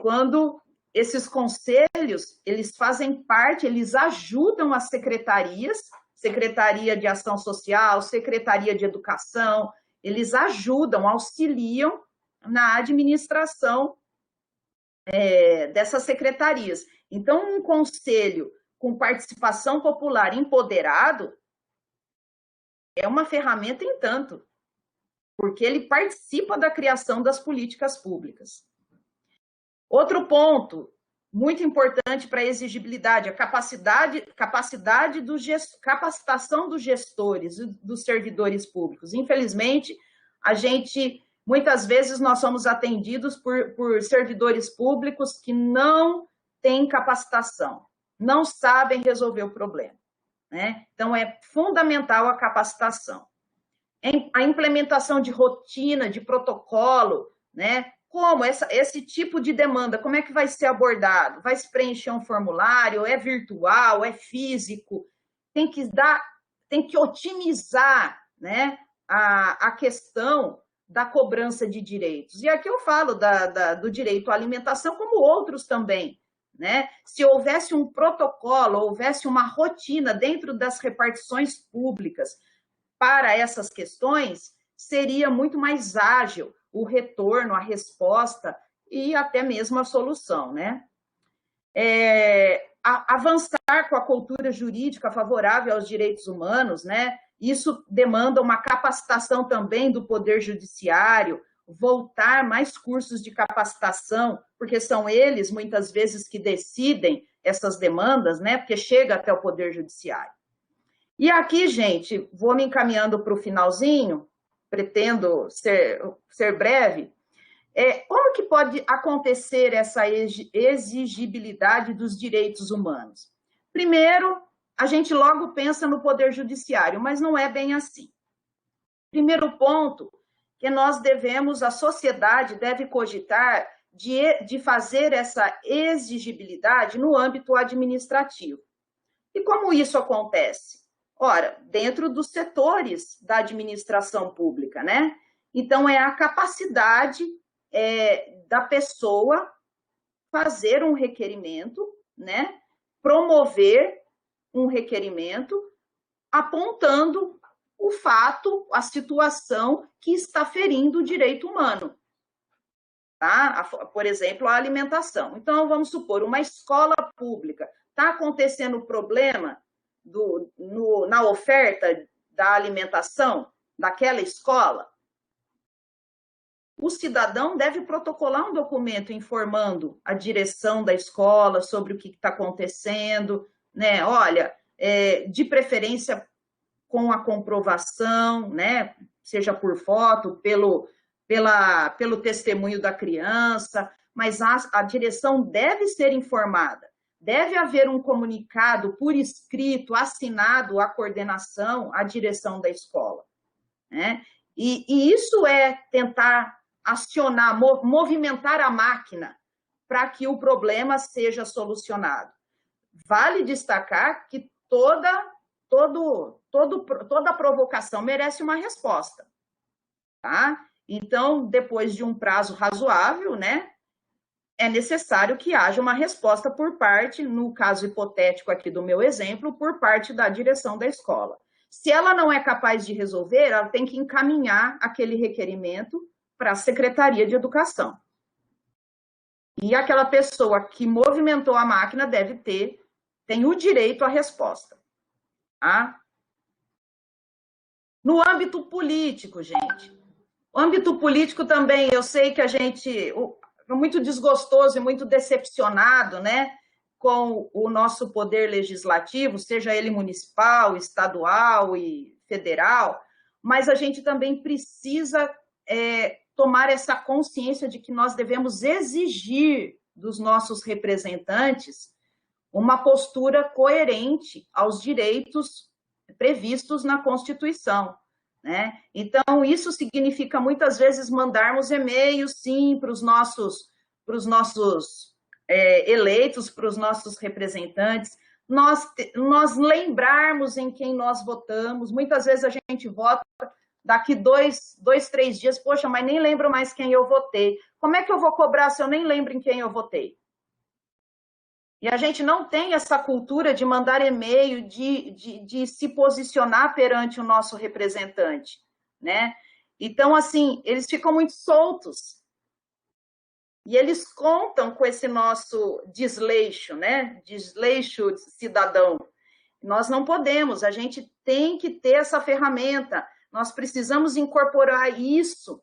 Quando esses conselhos, eles fazem parte, eles ajudam as secretarias, Secretaria de Ação Social, Secretaria de Educação, eles ajudam, auxiliam na administração dessas secretarias. Então, um conselho com participação popular empoderado é uma ferramenta em tanto, porque ele participa da criação das políticas públicas. Outro ponto muito importante para a exigibilidade, a capacitação dos gestores, dos servidores públicos. Infelizmente, muitas vezes nós somos atendidos por servidores públicos que não têm capacitação, não sabem resolver o problema. Né? Então, é fundamental a capacitação. A implementação de rotina, de protocolo, né? Como esse tipo de demanda, como é que vai ser abordado? Vai se preencher um formulário? É virtual? É físico? Tem que otimizar, né, a questão da cobrança de direitos. E aqui eu falo do direito à alimentação, como outros também. Né? Se houvesse um protocolo, houvesse uma rotina dentro das repartições públicas para essas questões, seria muito mais ágil o retorno, a resposta e até mesmo a solução. Né? avançar com a cultura jurídica favorável aos direitos humanos, né? Isso demanda uma capacitação também do Poder Judiciário, voltar mais cursos de capacitação, porque são eles, muitas vezes, que decidem essas demandas, né? Porque chega até o Poder Judiciário. E aqui, gente, vou me encaminhando para o finalzinho, pretendo ser breve. Como que pode acontecer essa exigibilidade dos direitos humanos? Primeiro, a gente logo pensa no Poder Judiciário, mas não é bem assim. Primeiro ponto, que nós devemos, a sociedade deve cogitar de fazer essa exigibilidade no âmbito administrativo. E como isso acontece? Ora, dentro dos setores da administração pública, né? Então, é a capacidade da pessoa fazer um requerimento, né? Promover um requerimento apontando o fato, a situação que está ferindo o direito humano. Tá? Por exemplo, a alimentação. Então, vamos supor, uma escola pública, está acontecendo problema na oferta da alimentação daquela escola, o cidadão deve protocolar um documento informando a direção da escola sobre o que está acontecendo, né? Olha, de preferência com a comprovação, né? Seja por foto, pelo testemunho da criança, mas a direção deve ser informada. Deve haver um comunicado por escrito, assinado à coordenação, à direção da escola, né? E isso é tentar acionar, movimentar a máquina para que o problema seja solucionado. Vale destacar que toda provocação merece uma resposta, tá? Então, depois de um prazo razoável, né, é necessário que haja uma resposta por parte, no caso hipotético aqui do meu exemplo, por parte da direção da escola. Se ela não é capaz de resolver, ela tem que encaminhar aquele requerimento para a Secretaria de Educação. E aquela pessoa que movimentou a máquina tem o direito à resposta. Tá? No âmbito político, gente, o âmbito político também, eu sei que a gente é muito desgostoso e muito decepcionado, né, com o nosso poder legislativo, seja ele municipal, estadual e federal, mas a gente também precisa tomar essa consciência de que nós devemos exigir dos nossos representantes uma postura coerente aos direitos previstos na Constituição, né? Então, isso significa, muitas vezes, mandarmos e-mails, sim, para os nossos eleitos, para os nossos representantes, nós lembrarmos em quem nós votamos. Muitas vezes a gente vota, daqui 3 dias, poxa, mas nem lembro mais quem eu votei. Como é que eu vou cobrar se eu nem lembro em quem eu votei? E a gente não tem essa cultura de mandar e-mail, de se posicionar perante o nosso representante, né? Então, assim, eles ficam muito soltos. E eles contam com esse nosso desleixo, né? Desleixo cidadão. Nós não podemos, a gente tem que ter essa ferramenta. Nós precisamos incorporar isso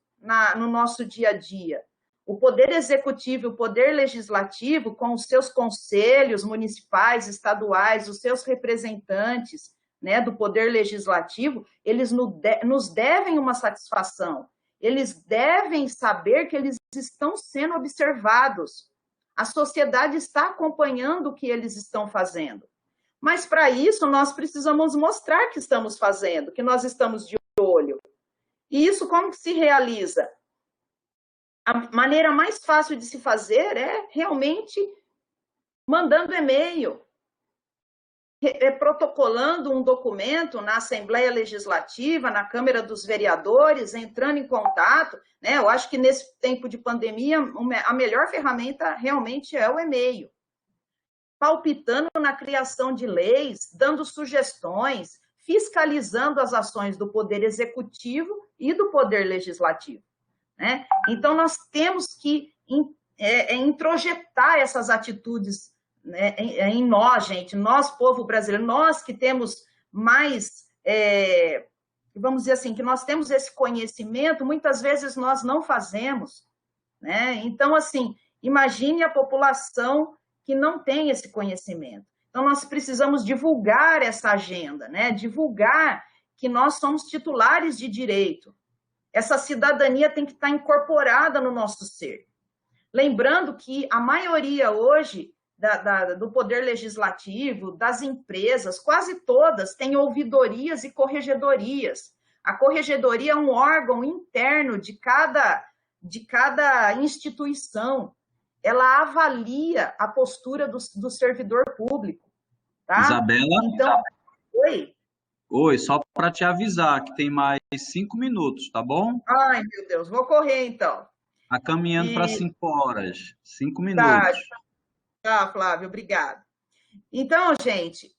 no nosso dia a dia. O Poder Executivo e o Poder Legislativo, com os seus conselhos municipais, estaduais, os seus representantes, né, do Poder Legislativo, eles nos devem uma satisfação. Eles devem saber que eles estão sendo observados. A sociedade está acompanhando o que eles estão fazendo. Mas, para isso, nós precisamos mostrar que estamos fazendo, que nós estamos de olho. E isso como que se realiza? A maneira mais fácil de se fazer é realmente mandando e-mail, protocolando um documento na Assembleia Legislativa, na Câmara dos Vereadores, entrando em contato, né? Eu acho que nesse tempo de pandemia, a melhor ferramenta realmente é o e-mail. Palpitando na criação de leis, dando sugestões, fiscalizando as ações do Poder Executivo e do Poder Legislativo, né? Então, nós temos que introjetar essas atitudes né, em nós, gente, nós, povo brasileiro, nós que temos mais, vamos dizer assim, que nós temos esse conhecimento, muitas vezes nós não fazemos, né? Então, assim, imagine a população que não tem esse conhecimento. Então, nós precisamos divulgar essa agenda, né? Divulgar que nós somos titulares de direito. Essa cidadania tem que estar incorporada no nosso ser. Lembrando que a maioria hoje do poder legislativo, das empresas, quase todas têm ouvidorias e corregedorias. A corregedoria é um órgão interno de cada instituição. Ela avalia a postura do servidor público. Tá? Isabela? Então, oi? Oi, só para te avisar que tem mais 5 minutos, tá bom? Ai, meu Deus, vou correr então. Está caminhando para 5 horas. 5 minutos. Tá, Flávio, obrigado. Então, gente,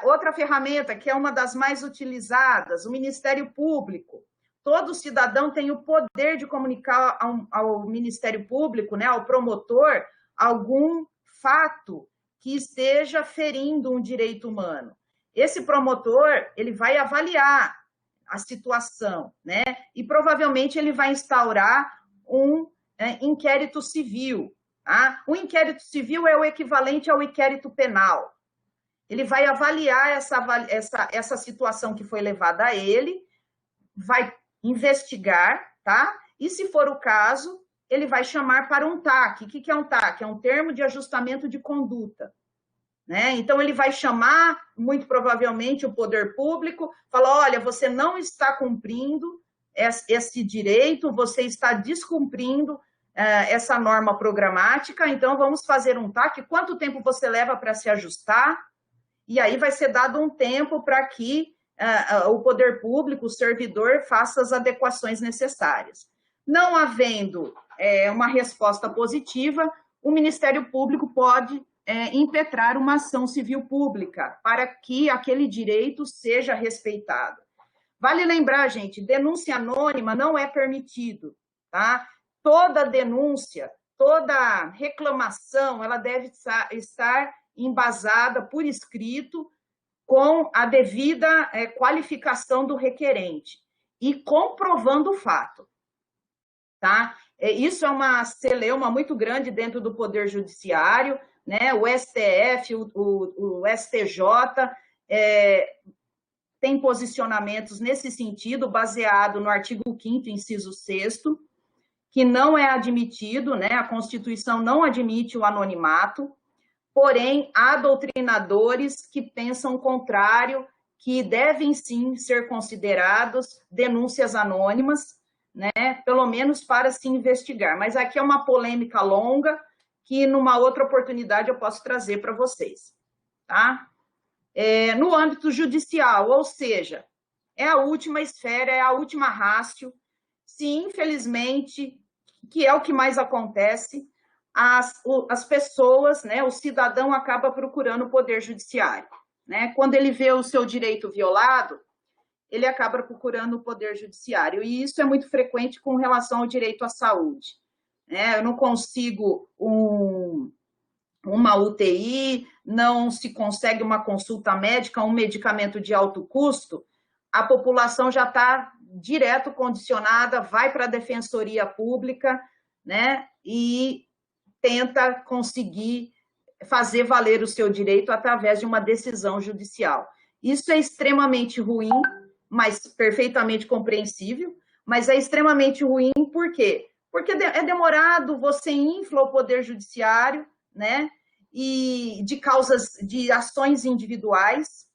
outra ferramenta que é uma das mais utilizadas, o Ministério Público. Todo cidadão tem o poder de comunicar ao Ministério Público, né, ao promotor, algum fato que esteja ferindo um direito humano. Esse promotor, ele vai avaliar a situação, né, e provavelmente ele vai instaurar um inquérito civil. Tá? O inquérito civil é o equivalente ao inquérito penal. Ele vai avaliar essa situação que foi levada a ele, vai investigar, tá? E se for o caso, ele vai chamar para um TAC. O que é um TAC? É um termo de ajustamento de conduta. Né? Então, ele vai chamar, muito provavelmente, o poder público, falar, olha, você não está cumprindo esse direito, você está descumprindo essa norma programática, então vamos fazer um TAC. Quanto tempo você leva para se ajustar? E aí vai ser dado um tempo para que o poder público, o servidor, faça as adequações necessárias. Não havendo uma resposta positiva, o Ministério Público pode impetrar uma ação civil pública para que aquele direito seja respeitado. Vale lembrar, gente, denúncia anônima não é permitido, tá? Toda denúncia, toda reclamação, ela deve estar embasada por escrito com a devida qualificação do requerente e comprovando o fato, tá? Isso é uma celeuma muito grande dentro do Poder Judiciário, né? O STF, o STJ tem posicionamentos nesse sentido, baseado no artigo 5º, inciso 6º, que não é admitido, né? A Constituição não admite o anonimato, porém, há doutrinadores que pensam o contrário, que devem sim ser considerados denúncias anônimas, né? Pelo menos para se investigar. Mas aqui é uma polêmica longa, que numa outra oportunidade eu posso trazer para vocês, tá? No âmbito judicial, ou seja, é a última esfera, é a última rácio, se infelizmente, que é o que mais acontece, as pessoas, né, o cidadão acaba procurando o Poder Judiciário, né? Quando ele vê o seu direito violado, ele acaba procurando o Poder Judiciário, e isso é muito frequente com relação ao direito à saúde. Eu não consigo uma UTI, não se consegue uma consulta médica, um medicamento de alto custo, a população já está direto condicionada, vai para a Defensoria Pública, né, e tenta conseguir fazer valer o seu direito através de uma decisão judicial. Isso é extremamente ruim, mas perfeitamente compreensível, mas é extremamente ruim por quê? Porque é demorado, você infla o Poder Judiciário, né, e de ações individuais,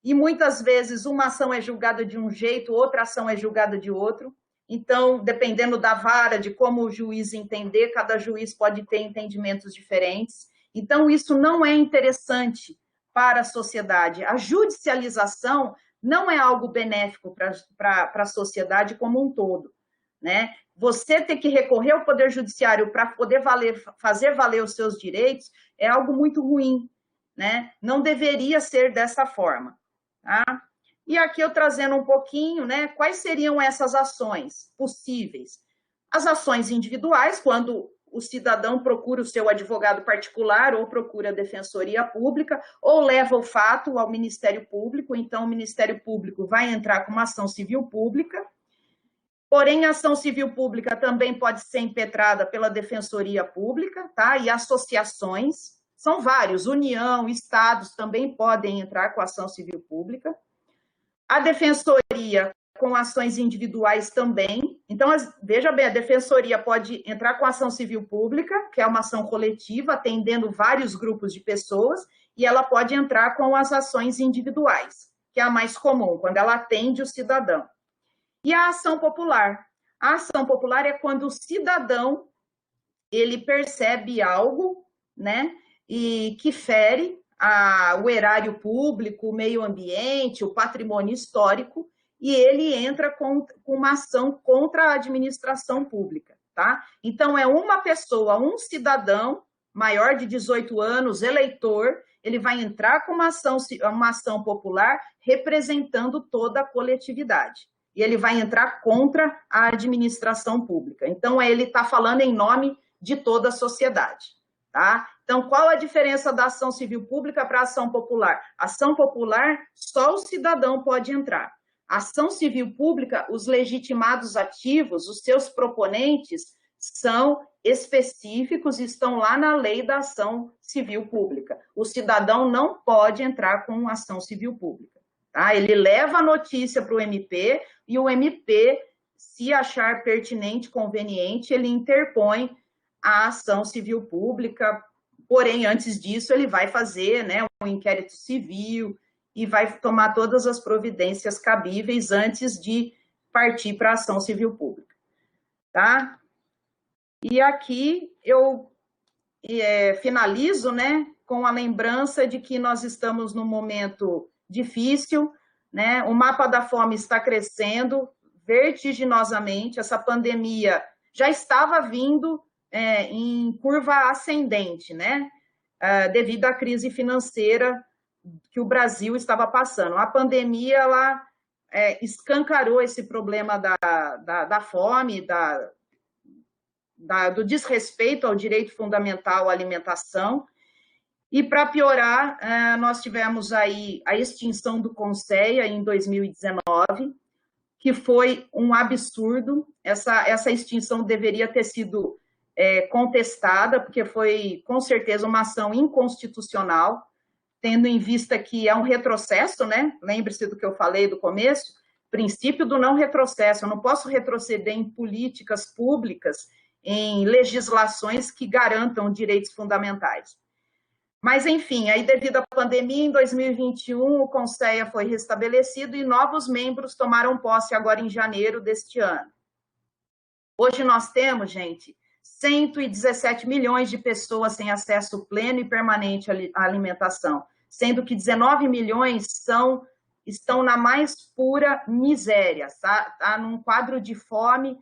e muitas vezes uma ação é julgada de um jeito, outra ação é julgada de outro. Então, dependendo da vara, de como o juiz entender, cada juiz pode ter entendimentos diferentes. Então, isso não é interessante para a sociedade. A judicialização não é algo benéfico para a sociedade como um todo, né? Você ter que recorrer ao Poder Judiciário para poder fazer valer os seus direitos é algo muito ruim, né? Não deveria ser dessa forma, tá? E aqui eu trazendo um pouquinho, né? Quais seriam essas ações possíveis? As ações individuais, quando o cidadão procura o seu advogado particular ou procura a Defensoria Pública ou leva o fato ao Ministério Público. Então, o Ministério Público vai entrar com uma ação civil pública. Porém, a ação civil pública também pode ser impetrada pela Defensoria Pública, tá? E associações, são vários, União, estados também podem entrar com ação civil pública. A Defensoria com ações individuais também. Então, veja bem, a Defensoria pode entrar com ação civil pública, que é uma ação coletiva, atendendo vários grupos de pessoas, e ela pode entrar com as ações individuais, que é a mais comum, quando ela atende o cidadão. E a ação popular. A ação popular é quando o cidadão, ele percebe algo, né, e que fere o erário público, o meio ambiente, o patrimônio histórico, e ele entra com uma ação contra a administração pública, tá? Então, é uma pessoa, um cidadão maior de 18 anos, eleitor, ele vai entrar com uma ação popular representando toda a coletividade. E ele vai entrar contra a administração pública. Então, ele está falando em nome de toda a sociedade, tá? Então, qual a diferença da ação civil pública para a ação popular? Ação popular, só o cidadão pode entrar. Ação civil pública, os legitimados ativos, os seus proponentes, são específicos, estão lá na lei da ação civil pública. O cidadão não pode entrar com ação civil pública. Tá? Ele leva a notícia para o MP e o MP, se achar pertinente, conveniente, ele interpõe a ação civil pública, porém, antes disso, ele vai fazer, né, um inquérito civil, e vai tomar todas as providências cabíveis antes de partir para a ação civil pública, tá? E aqui eu finalizo, né, com a lembrança de que nós estamos num momento difícil, né? O mapa da fome está crescendo vertiginosamente, essa pandemia já estava vindo em curva ascendente, né? Devido à crise financeira que o Brasil estava passando. A pandemia, ela escancarou esse problema da fome, do desrespeito ao direito fundamental à alimentação, e para piorar, nós tivemos aí a extinção do Conceia em 2019, que foi um absurdo. Essa extinção deveria ter sido contestada, porque foi, com certeza, uma ação inconstitucional, tendo em vista que é um retrocesso, né? Lembre-se do que eu falei do começo, princípio do não retrocesso. Eu não posso retroceder em políticas públicas, em legislações que garantam direitos fundamentais. Mas, enfim, aí devido à pandemia, em 2021, o Conceia foi restabelecido e novos membros tomaram posse agora em janeiro deste ano. Hoje nós temos, gente, 117 milhões de pessoas sem acesso pleno e permanente à alimentação, sendo que 19 milhões estão na mais pura miséria, tá num quadro de fome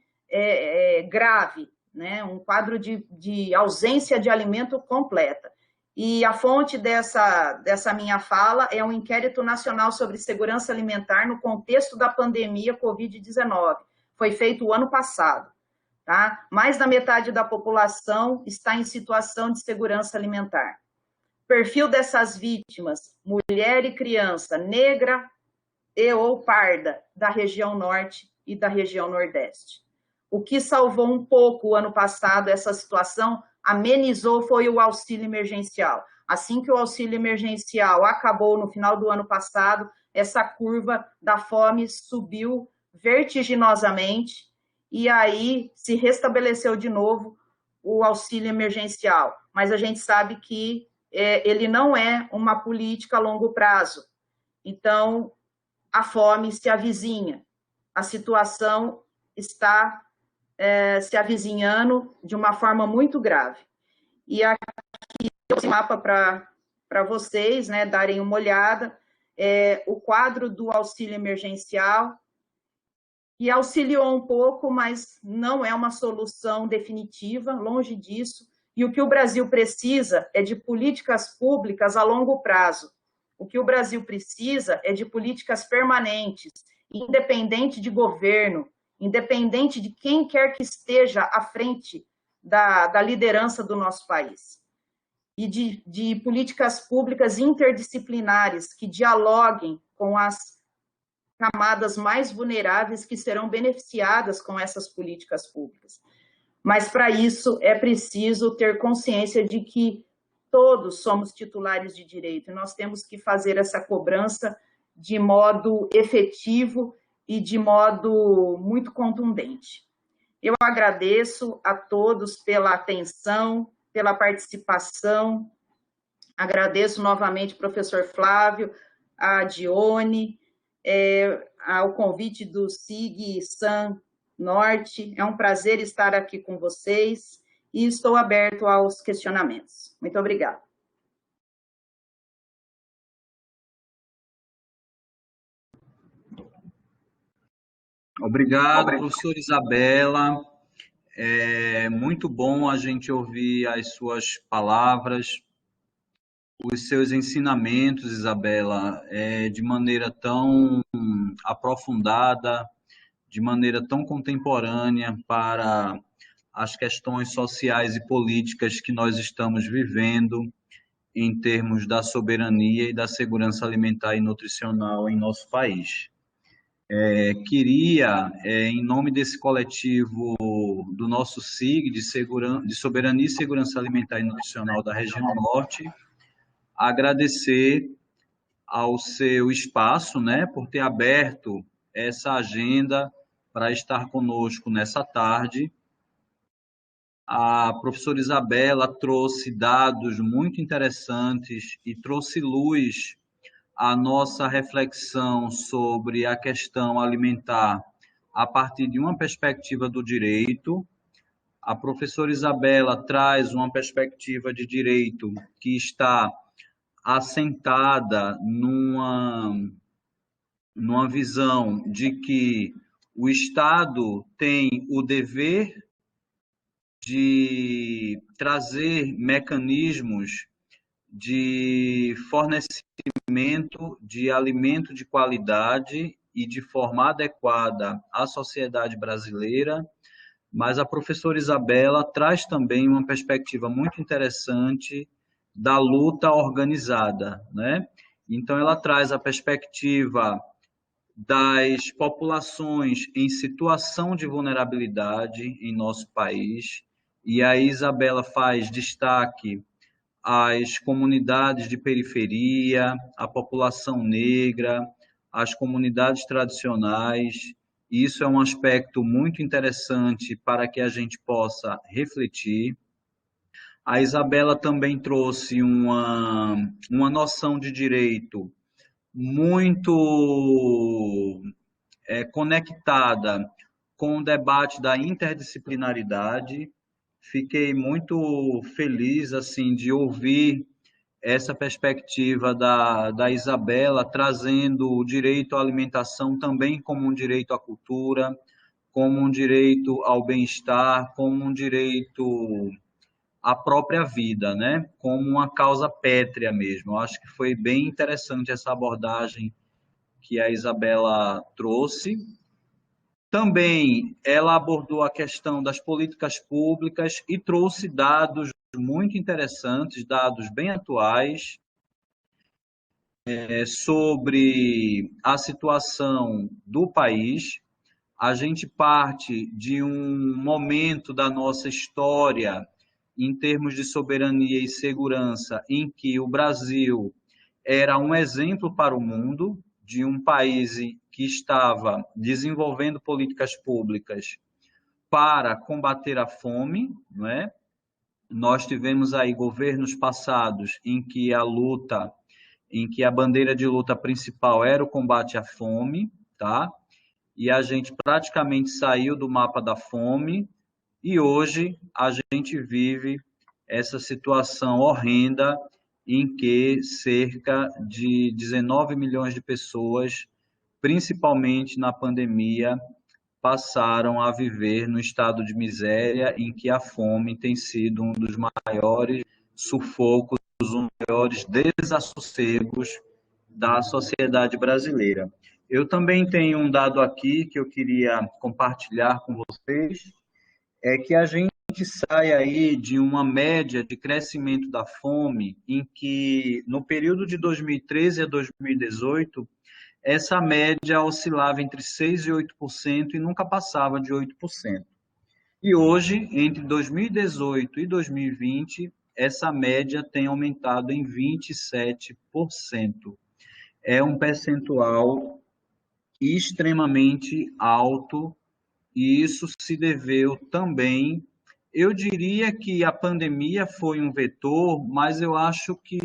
grave, né? Um quadro de ausência de alimento completa. E a fonte dessa minha fala é um inquérito nacional sobre segurança alimentar no contexto da pandemia Covid-19. Foi feito o ano passado. Tá? Mais da metade da população está em situação de segurança alimentar. Perfil dessas vítimas, mulher e criança, negra ou parda, da região norte e da região nordeste. O que salvou um pouco o ano passado essa situação, amenizou, foi o auxílio emergencial. Assim que o auxílio emergencial acabou no final do ano passado, essa curva da fome subiu vertiginosamente, e aí se restabeleceu de novo o auxílio emergencial. Mas a gente sabe que ele não é uma política a longo prazo. Então, a fome se avizinha. A situação está se avizinhando de uma forma muito grave. E aqui esse mapa para vocês, né, darem uma olhada, o quadro do auxílio emergencial, que auxiliou um pouco, mas não é uma solução definitiva, longe disso. E o que o Brasil precisa é de políticas públicas a longo prazo. O que o Brasil precisa é de políticas permanentes, independente de governo, independente de quem quer que esteja à frente da liderança do nosso país. E de políticas públicas interdisciplinares que dialoguem com as camadas mais vulneráveis que serão beneficiadas com essas políticas públicas. Mas, para isso, é preciso ter consciência de que todos somos titulares de direito, e nós temos que fazer essa cobrança de modo efetivo e de modo muito contundente. Eu agradeço a todos pela atenção, pela participação, agradeço novamente ao professor Flávio, a Dione, ao convite do SIG San Norte. É um prazer estar aqui com vocês e estou aberto aos questionamentos. Muito obrigada. Obrigado, professora Isabela. É muito bom a gente ouvir as suas palavras, os seus ensinamentos, Isabela, de maneira tão aprofundada, de maneira tão contemporânea para as questões sociais e políticas que nós estamos vivendo em termos da soberania e da segurança alimentar e nutricional em nosso país. Queria, em nome desse coletivo do nosso SIG, de Soberania e Segurança Alimentar e Nutricional da região Norte, agradecer ao seu espaço, né, por ter aberto essa agenda para estar conosco nessa tarde. A professora Isabela trouxe dados muito interessantes e trouxe luz à nossa reflexão sobre a questão alimentar a partir de uma perspectiva do direito. A professora Isabela traz uma perspectiva de direito que está assentada numa visão de que o Estado tem o dever de trazer mecanismos de fornecimento de alimento de qualidade e de forma adequada à sociedade brasileira, mas a professora Isabela traz também uma perspectiva muito interessante da luta organizada, né? Então, ela traz a perspectiva das populações em situação de vulnerabilidade em nosso país, e a Isabela faz destaque às comunidades de periferia, à população negra, às comunidades tradicionais. Isso é um aspecto muito interessante para que a gente possa refletir. A Isabela também trouxe uma noção de direito muito conectada com o debate da interdisciplinaridade. Fiquei muito feliz assim de ouvir essa perspectiva da Isabela, trazendo o direito à alimentação também como um direito à cultura, como um direito ao bem-estar, como um direito à própria vida, né? Como uma causa pétrea mesmo. Eu acho que foi bem interessante essa abordagem que a Isabela trouxe. Também ela abordou a questão das políticas públicas e trouxe dados muito interessantes, dados bem atuais, sobre a situação do país. A gente parte de um momento da nossa história, em termos de soberania e segurança, em que o Brasil era um exemplo para o mundo, de um país que estava desenvolvendo políticas públicas para combater a fome, não é? Nós tivemos aí governos passados em que a bandeira de luta principal era o combate à fome, tá? E a gente praticamente saiu do mapa da fome e hoje a gente vive essa situação horrenda em que cerca de 19 milhões de pessoas, principalmente na pandemia, passaram a viver no estado de miséria, em que a fome tem sido um dos maiores sufocos, um dos maiores desassossegos da sociedade brasileira. Eu também tenho um dado aqui que eu queria compartilhar com vocês, é que a gente gente sai aí de uma média de crescimento da fome em que, no período de 2013 a 2018, essa média oscilava entre 6% e 8% e nunca passava de 8%. E hoje, entre 2018 e 2020, essa média tem aumentado em 27%. É um percentual extremamente alto e isso se deveu também. Eu diria que a pandemia foi um vetor, mas eu acho que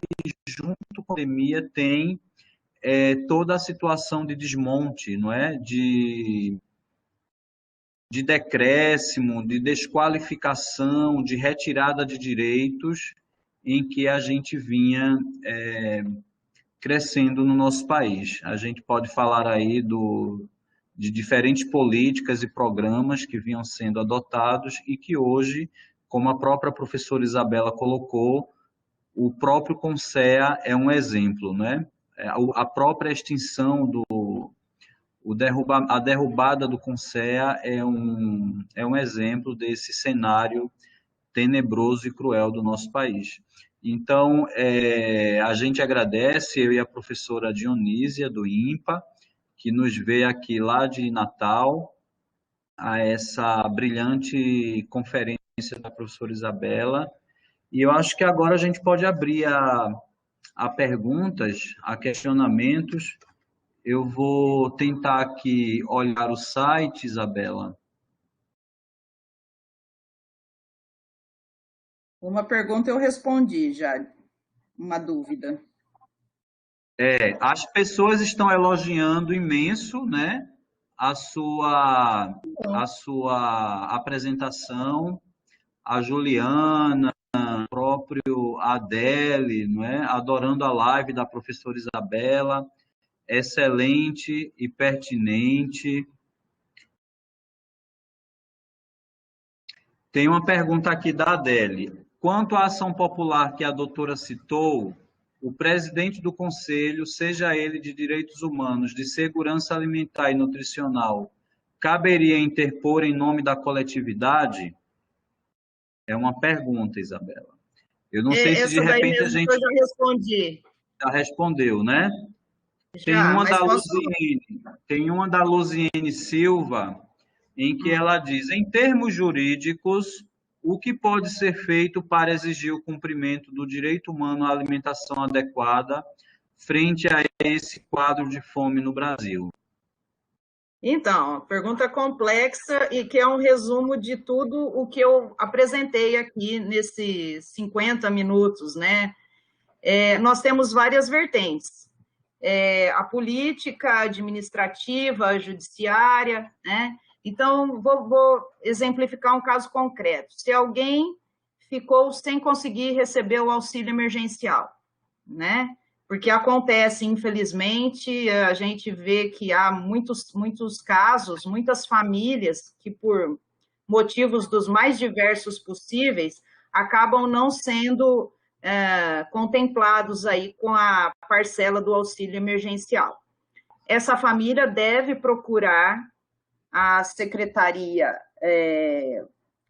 junto com a pandemia tem toda a situação de desmonte, não é? De decréscimo, de desqualificação, de retirada de direitos em que a gente vinha crescendo no nosso país. A gente pode falar aí de diferentes políticas e programas que vinham sendo adotados e que hoje, como a própria professora Isabela colocou, o próprio CONSEA é um exemplo, né? A própria extinção a derrubada do CONSEA é um exemplo desse cenário tenebroso e cruel do nosso país. Então, a gente agradece, eu e a professora Dionísia, do INPA, que nos vê aqui lá de Natal, a essa brilhante conferência da professora Isabela. E eu acho que agora a gente pode abrir a perguntas, a questionamentos. Eu vou tentar aqui olhar o site, Isabela. Uma pergunta eu respondi já, uma dúvida. As pessoas estão elogiando imenso, né, a sua apresentação, a Juliana, o próprio Adele, não é, adorando a live da professora Isabela, excelente e pertinente. Tem uma pergunta aqui da Adele. Quanto à ação popular que a doutora citou, o presidente do Conselho, seja ele de Direitos Humanos, de Segurança Alimentar e Nutricional, caberia interpor em nome da coletividade? É uma pergunta, Isabela. Eu não sei se de repente a gente eu já respondi. já respondeu, né? Já, Tem uma da Luziene Silva, em que ela diz, em termos jurídicos, o que pode ser feito para exigir o cumprimento do direito humano à alimentação adequada frente a esse quadro de fome no Brasil? Então, pergunta complexa e que é um resumo de tudo o que eu apresentei aqui nesses 50 minutos, né? Nós temos várias vertentes. A política, administrativa, a judiciária, né? Então, vou exemplificar um caso concreto. Se alguém ficou sem conseguir receber o auxílio emergencial, né? Porque acontece, infelizmente, a gente vê que há muitos casos, muitas famílias que, por motivos dos mais diversos possíveis, acabam não sendo contemplados aí com a parcela do auxílio emergencial. Essa família deve procurar a secretaria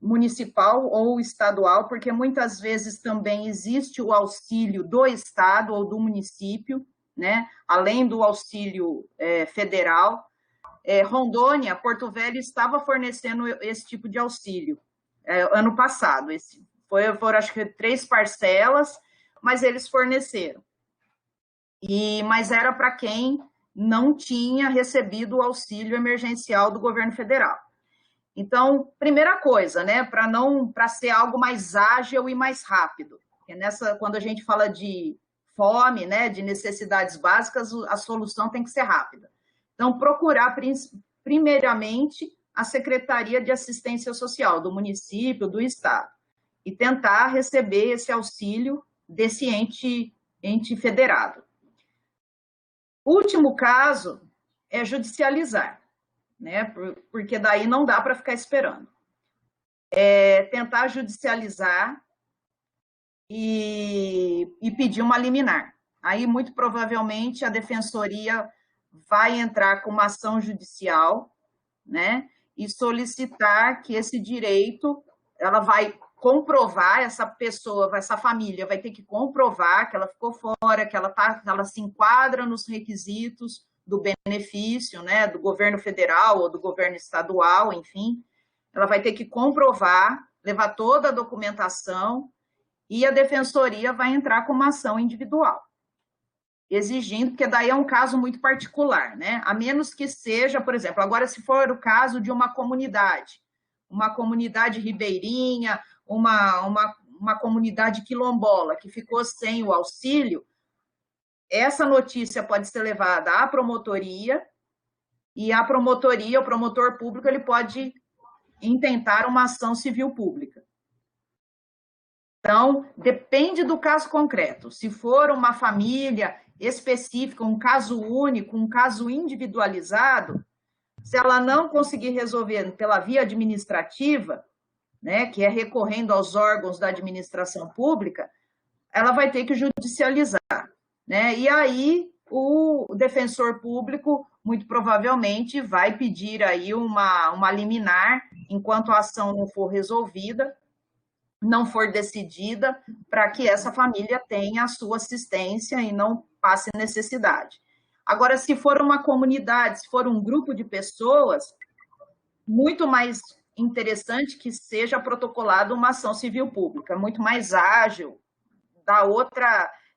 municipal ou estadual, porque muitas vezes também existe o auxílio do estado ou do município, né? Além do auxílio federal. Rondônia, Porto Velho estava fornecendo esse tipo de auxílio ano passado. Foram, acho que, 3 parcelas, mas eles forneceram. Mas era para quem não tinha recebido o auxílio emergencial do governo federal. Então, primeira coisa, né, para ser algo mais ágil e mais rápido. Porque quando a gente fala de fome, né, de necessidades básicas, a solução tem que ser rápida. Então, procurar primeiramente a Secretaria de Assistência Social do município, do estado, e tentar receber esse auxílio desse ente federado. Último caso é judicializar, né? Porque daí não dá para ficar esperando. Tentar judicializar e pedir uma liminar. Aí, muito provavelmente, a defensoria vai entrar com uma ação judicial, né? E solicitar que esse direito ela vai comprovar, essa pessoa, essa família vai ter que comprovar que ela ficou fora, que ela se enquadra nos requisitos do benefício, né, do governo federal ou do governo estadual, enfim. Ela vai ter que comprovar, levar toda a documentação e a defensoria vai entrar com uma ação individual, exigindo, porque daí é um caso muito particular, né? A menos que seja, por exemplo, agora se for o caso de uma comunidade ribeirinha, uma comunidade quilombola que ficou sem o auxílio, essa notícia pode ser levada à promotoria e a promotoria, o promotor público, ele pode intentar uma ação civil pública. Então, depende do caso concreto. Se for uma família específica, um caso único, um caso individualizado, se ela não conseguir resolver pela via administrativa, né, que é recorrendo aos órgãos da administração pública, ela vai ter que judicializar, né? E aí o defensor público, muito provavelmente, vai pedir aí uma liminar, enquanto a ação não for resolvida, não for decidida, para que essa família tenha a sua assistência e não passe necessidade. Agora, se for uma comunidade, se for um grupo de pessoas, muito mais interessante que seja protocolada uma ação civil pública, muito mais ágil,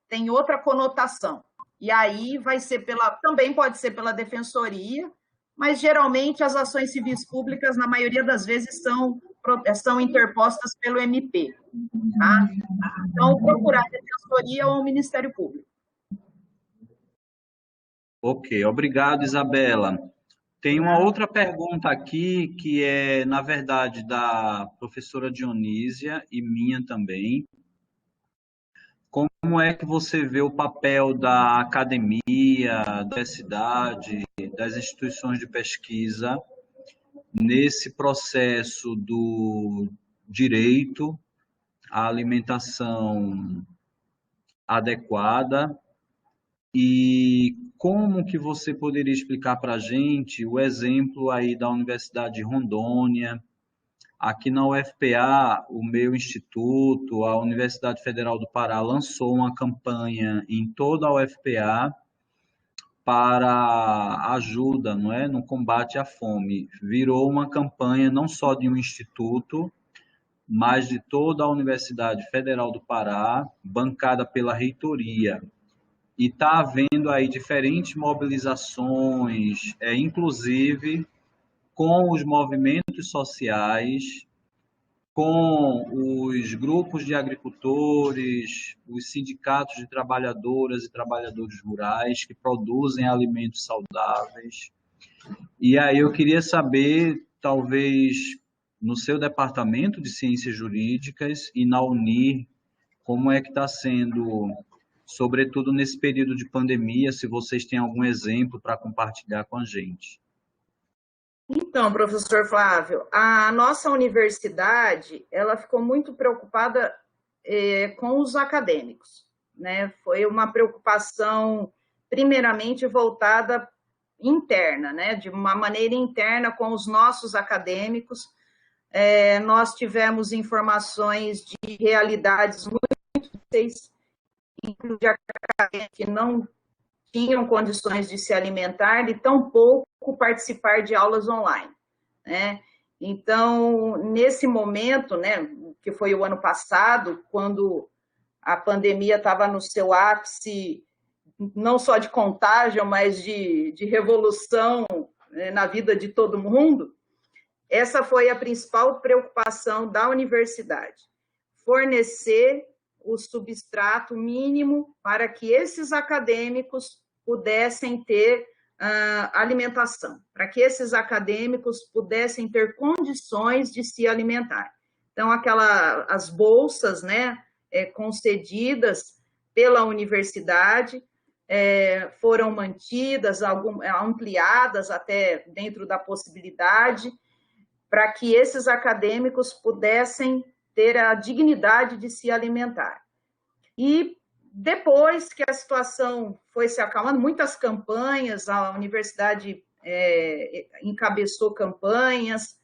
tem outra conotação. E aí vai ser também pode ser pela defensoria, mas geralmente as ações civis públicas, na maioria das vezes, são interpostas pelo MP. Tá? Então, procurar a defensoria ou o Ministério Público. Ok, obrigado, Isabela. Tem uma outra pergunta aqui, que é, na verdade, da professora Dionísia e minha também. Como é que você vê o papel da academia, da universidade, das instituições de pesquisa nesse processo do direito à alimentação adequada? E como que você poderia explicar para a gente o exemplo aí da Universidade de Rondônia? Aqui na UFPA, o meu instituto, a Universidade Federal do Pará, lançou uma campanha em toda a UFPA para ajuda, não é, no combate à fome. Virou uma campanha não só de um instituto, mas de toda a Universidade Federal do Pará, bancada pela reitoria. E está havendo aí diferentes mobilizações, inclusive com os movimentos sociais, com os grupos de agricultores, os sindicatos de trabalhadoras e trabalhadores rurais que produzem alimentos saudáveis. E aí eu queria saber, talvez, no seu departamento de ciências jurídicas e na UNIR, como é que está sendo, sobretudo nesse período de pandemia, se vocês têm algum exemplo para compartilhar com a gente. Então, professor Flávio, a nossa universidade, ela ficou muito preocupada com os acadêmicos, né? Foi uma preocupação, primeiramente, voltada interna, né? De uma maneira interna com os nossos acadêmicos. Nós tivemos informações de realidades muito difíceis, inclusive acadêmicos que não tinham condições de se alimentar e tampouco participar de aulas online, né? Então, nesse momento, né, que foi o ano passado, quando a pandemia estava no seu ápice, não só de contágio, mas de revolução, né, na vida de todo mundo, essa foi a principal preocupação da universidade, fornecer o substrato mínimo para que esses acadêmicos pudessem ter alimentação, para que esses acadêmicos pudessem ter condições de se alimentar. Então, as bolsas, né, concedidas pela universidade foram mantidas, ampliadas até dentro da possibilidade, para que esses acadêmicos pudessem ter a dignidade de se alimentar. E depois que a situação foi se acalmando, muitas campanhas, a universidade encabeçou campanhas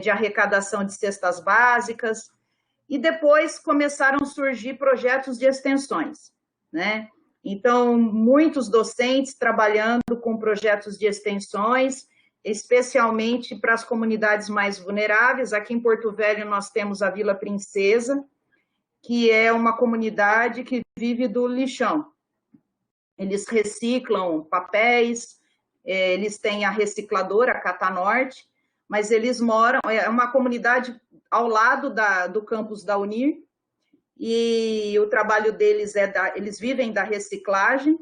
de arrecadação de cestas básicas, e depois começaram a surgir projetos de extensões, né? Então, muitos docentes trabalhando com projetos de extensões, especialmente para as comunidades mais vulneráveis. Aqui em Porto Velho nós temos a Vila Princesa, que é uma comunidade que vive do lixão. Eles reciclam papéis, eles têm a recicladora, a Catanorte, mas eles moram, é uma comunidade ao lado do campus da Unir, e o trabalho deles eles vivem da reciclagem,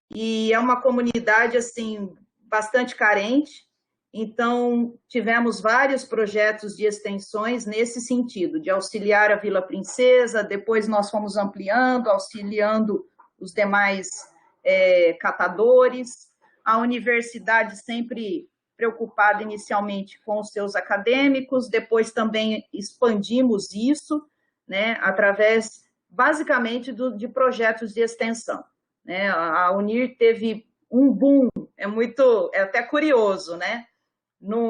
e é uma comunidade, assim, bastante carente. Então, tivemos vários projetos de extensões nesse sentido, de auxiliar a Vila Princesa, depois nós fomos ampliando, auxiliando os demais catadores, a universidade sempre preocupada inicialmente com os seus acadêmicos, depois também expandimos isso, né, através, basicamente, de projetos de extensão. Né? A Unir teve um boom, é até curioso, né?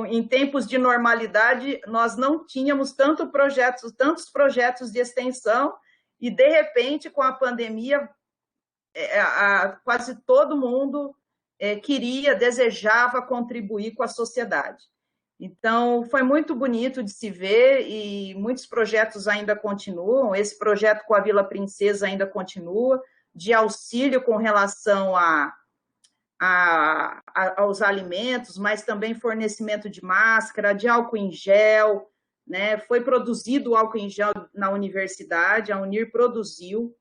Em tempos de normalidade, nós não tínhamos tantos projetos de extensão, e, de repente, com a pandemia, quase todo mundo desejava contribuir com a sociedade. Então, foi muito bonito de se ver, e muitos projetos ainda continuam. Esse projeto com a Vila Princesa ainda continua, de auxílio com relação aos alimentos, mas também fornecimento de máscara, de álcool em gel, né? Foi produzido o álcool em gel na universidade, a Unir produziu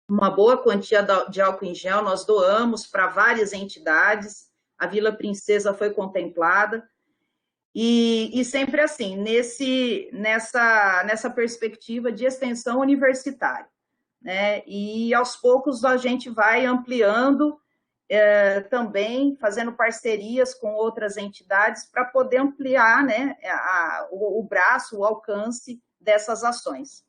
uma boa quantia de álcool em gel, nós doamos para várias entidades, a Vila Princesa foi contemplada, e sempre assim, nessa perspectiva de extensão universitária, né? E aos poucos a gente vai ampliando, também fazendo parcerias com outras entidades para poder ampliar, né, o braço, o alcance dessas ações.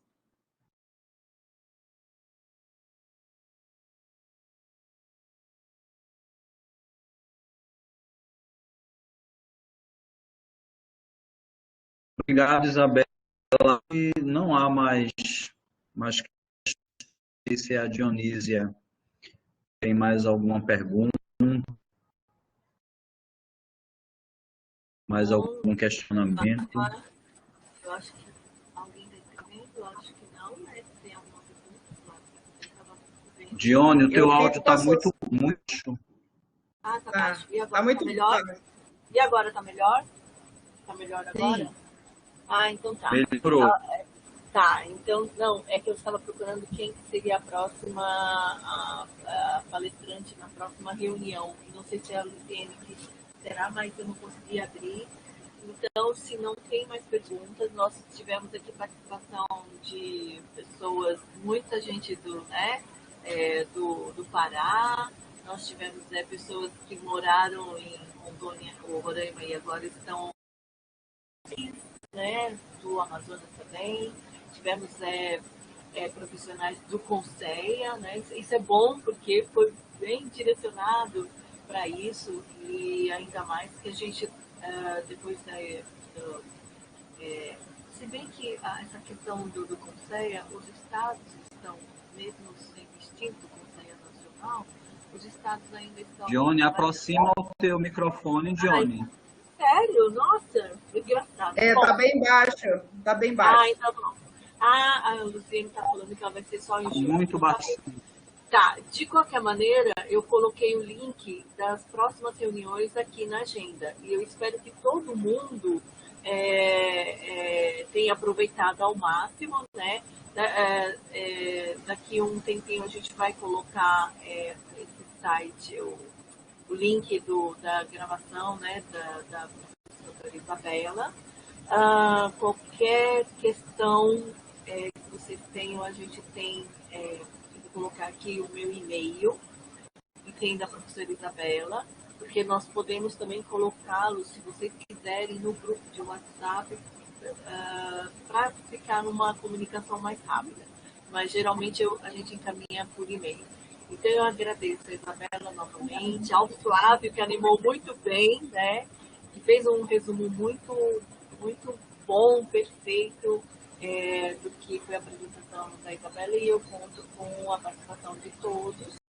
Obrigado, Isabela. Não há mais se a Dionísia tem mais alguma pergunta, mais algum questionamento. Eu acho que alguém está entendendo, eu acho que não, né? Tem alguma pergunta? Dione, o teu áudio está muito baixo. Ah, tá baixo. E agora está melhor? E agora está melhor? Está melhor agora? Sim. Ah, então tá. Melhorou. Tá, então, não, é que eu estava procurando quem seria a próxima a palestrante na próxima reunião. Não sei se é a Luciene que será, mas eu não consegui abrir. Então, se não tem mais perguntas, nós tivemos aqui participação de pessoas, muita gente do Pará, nós tivemos pessoas que moraram em Rondônia ou Roraima e agora estão, né, do Amazonas também. Tivemos profissionais do Conceia, né? Isso é bom porque foi bem direcionado para isso, e ainda mais que a gente, depois se bem que essa questão do Conceia, os estados estão, mesmo sendo extinto o Conceia Nacional, os estados ainda estão... Dione, aproxima o teu microfone, Dione. Sério? Nossa, engraçado. Tá bem baixo, tá bem baixo. Ah, então bom. A Luciene está falando que ela vai ser só em junho. Muito baixo. Tá, de qualquer maneira, eu coloquei o link das próximas reuniões aqui na agenda. E eu espero que todo mundo tenha aproveitado ao máximo, né? Daqui um tempinho a gente vai colocar esse site, o link da gravação, né, da professora Isabela. Qualquer questão que vocês tenham, a gente tem, vou colocar aqui o meu e-mail e tem da professora Isabela, porque nós podemos também colocá-los, se vocês quiserem, no grupo de WhatsApp, para ficar numa comunicação mais rápida. Mas geralmente a gente encaminha por e-mail. Então eu agradeço a Isabela novamente, ao Flávio, que animou muito bem, né? Que fez um resumo muito muito bom, perfeito, do que foi a apresentação da Isabela, e eu conto com a participação de todos.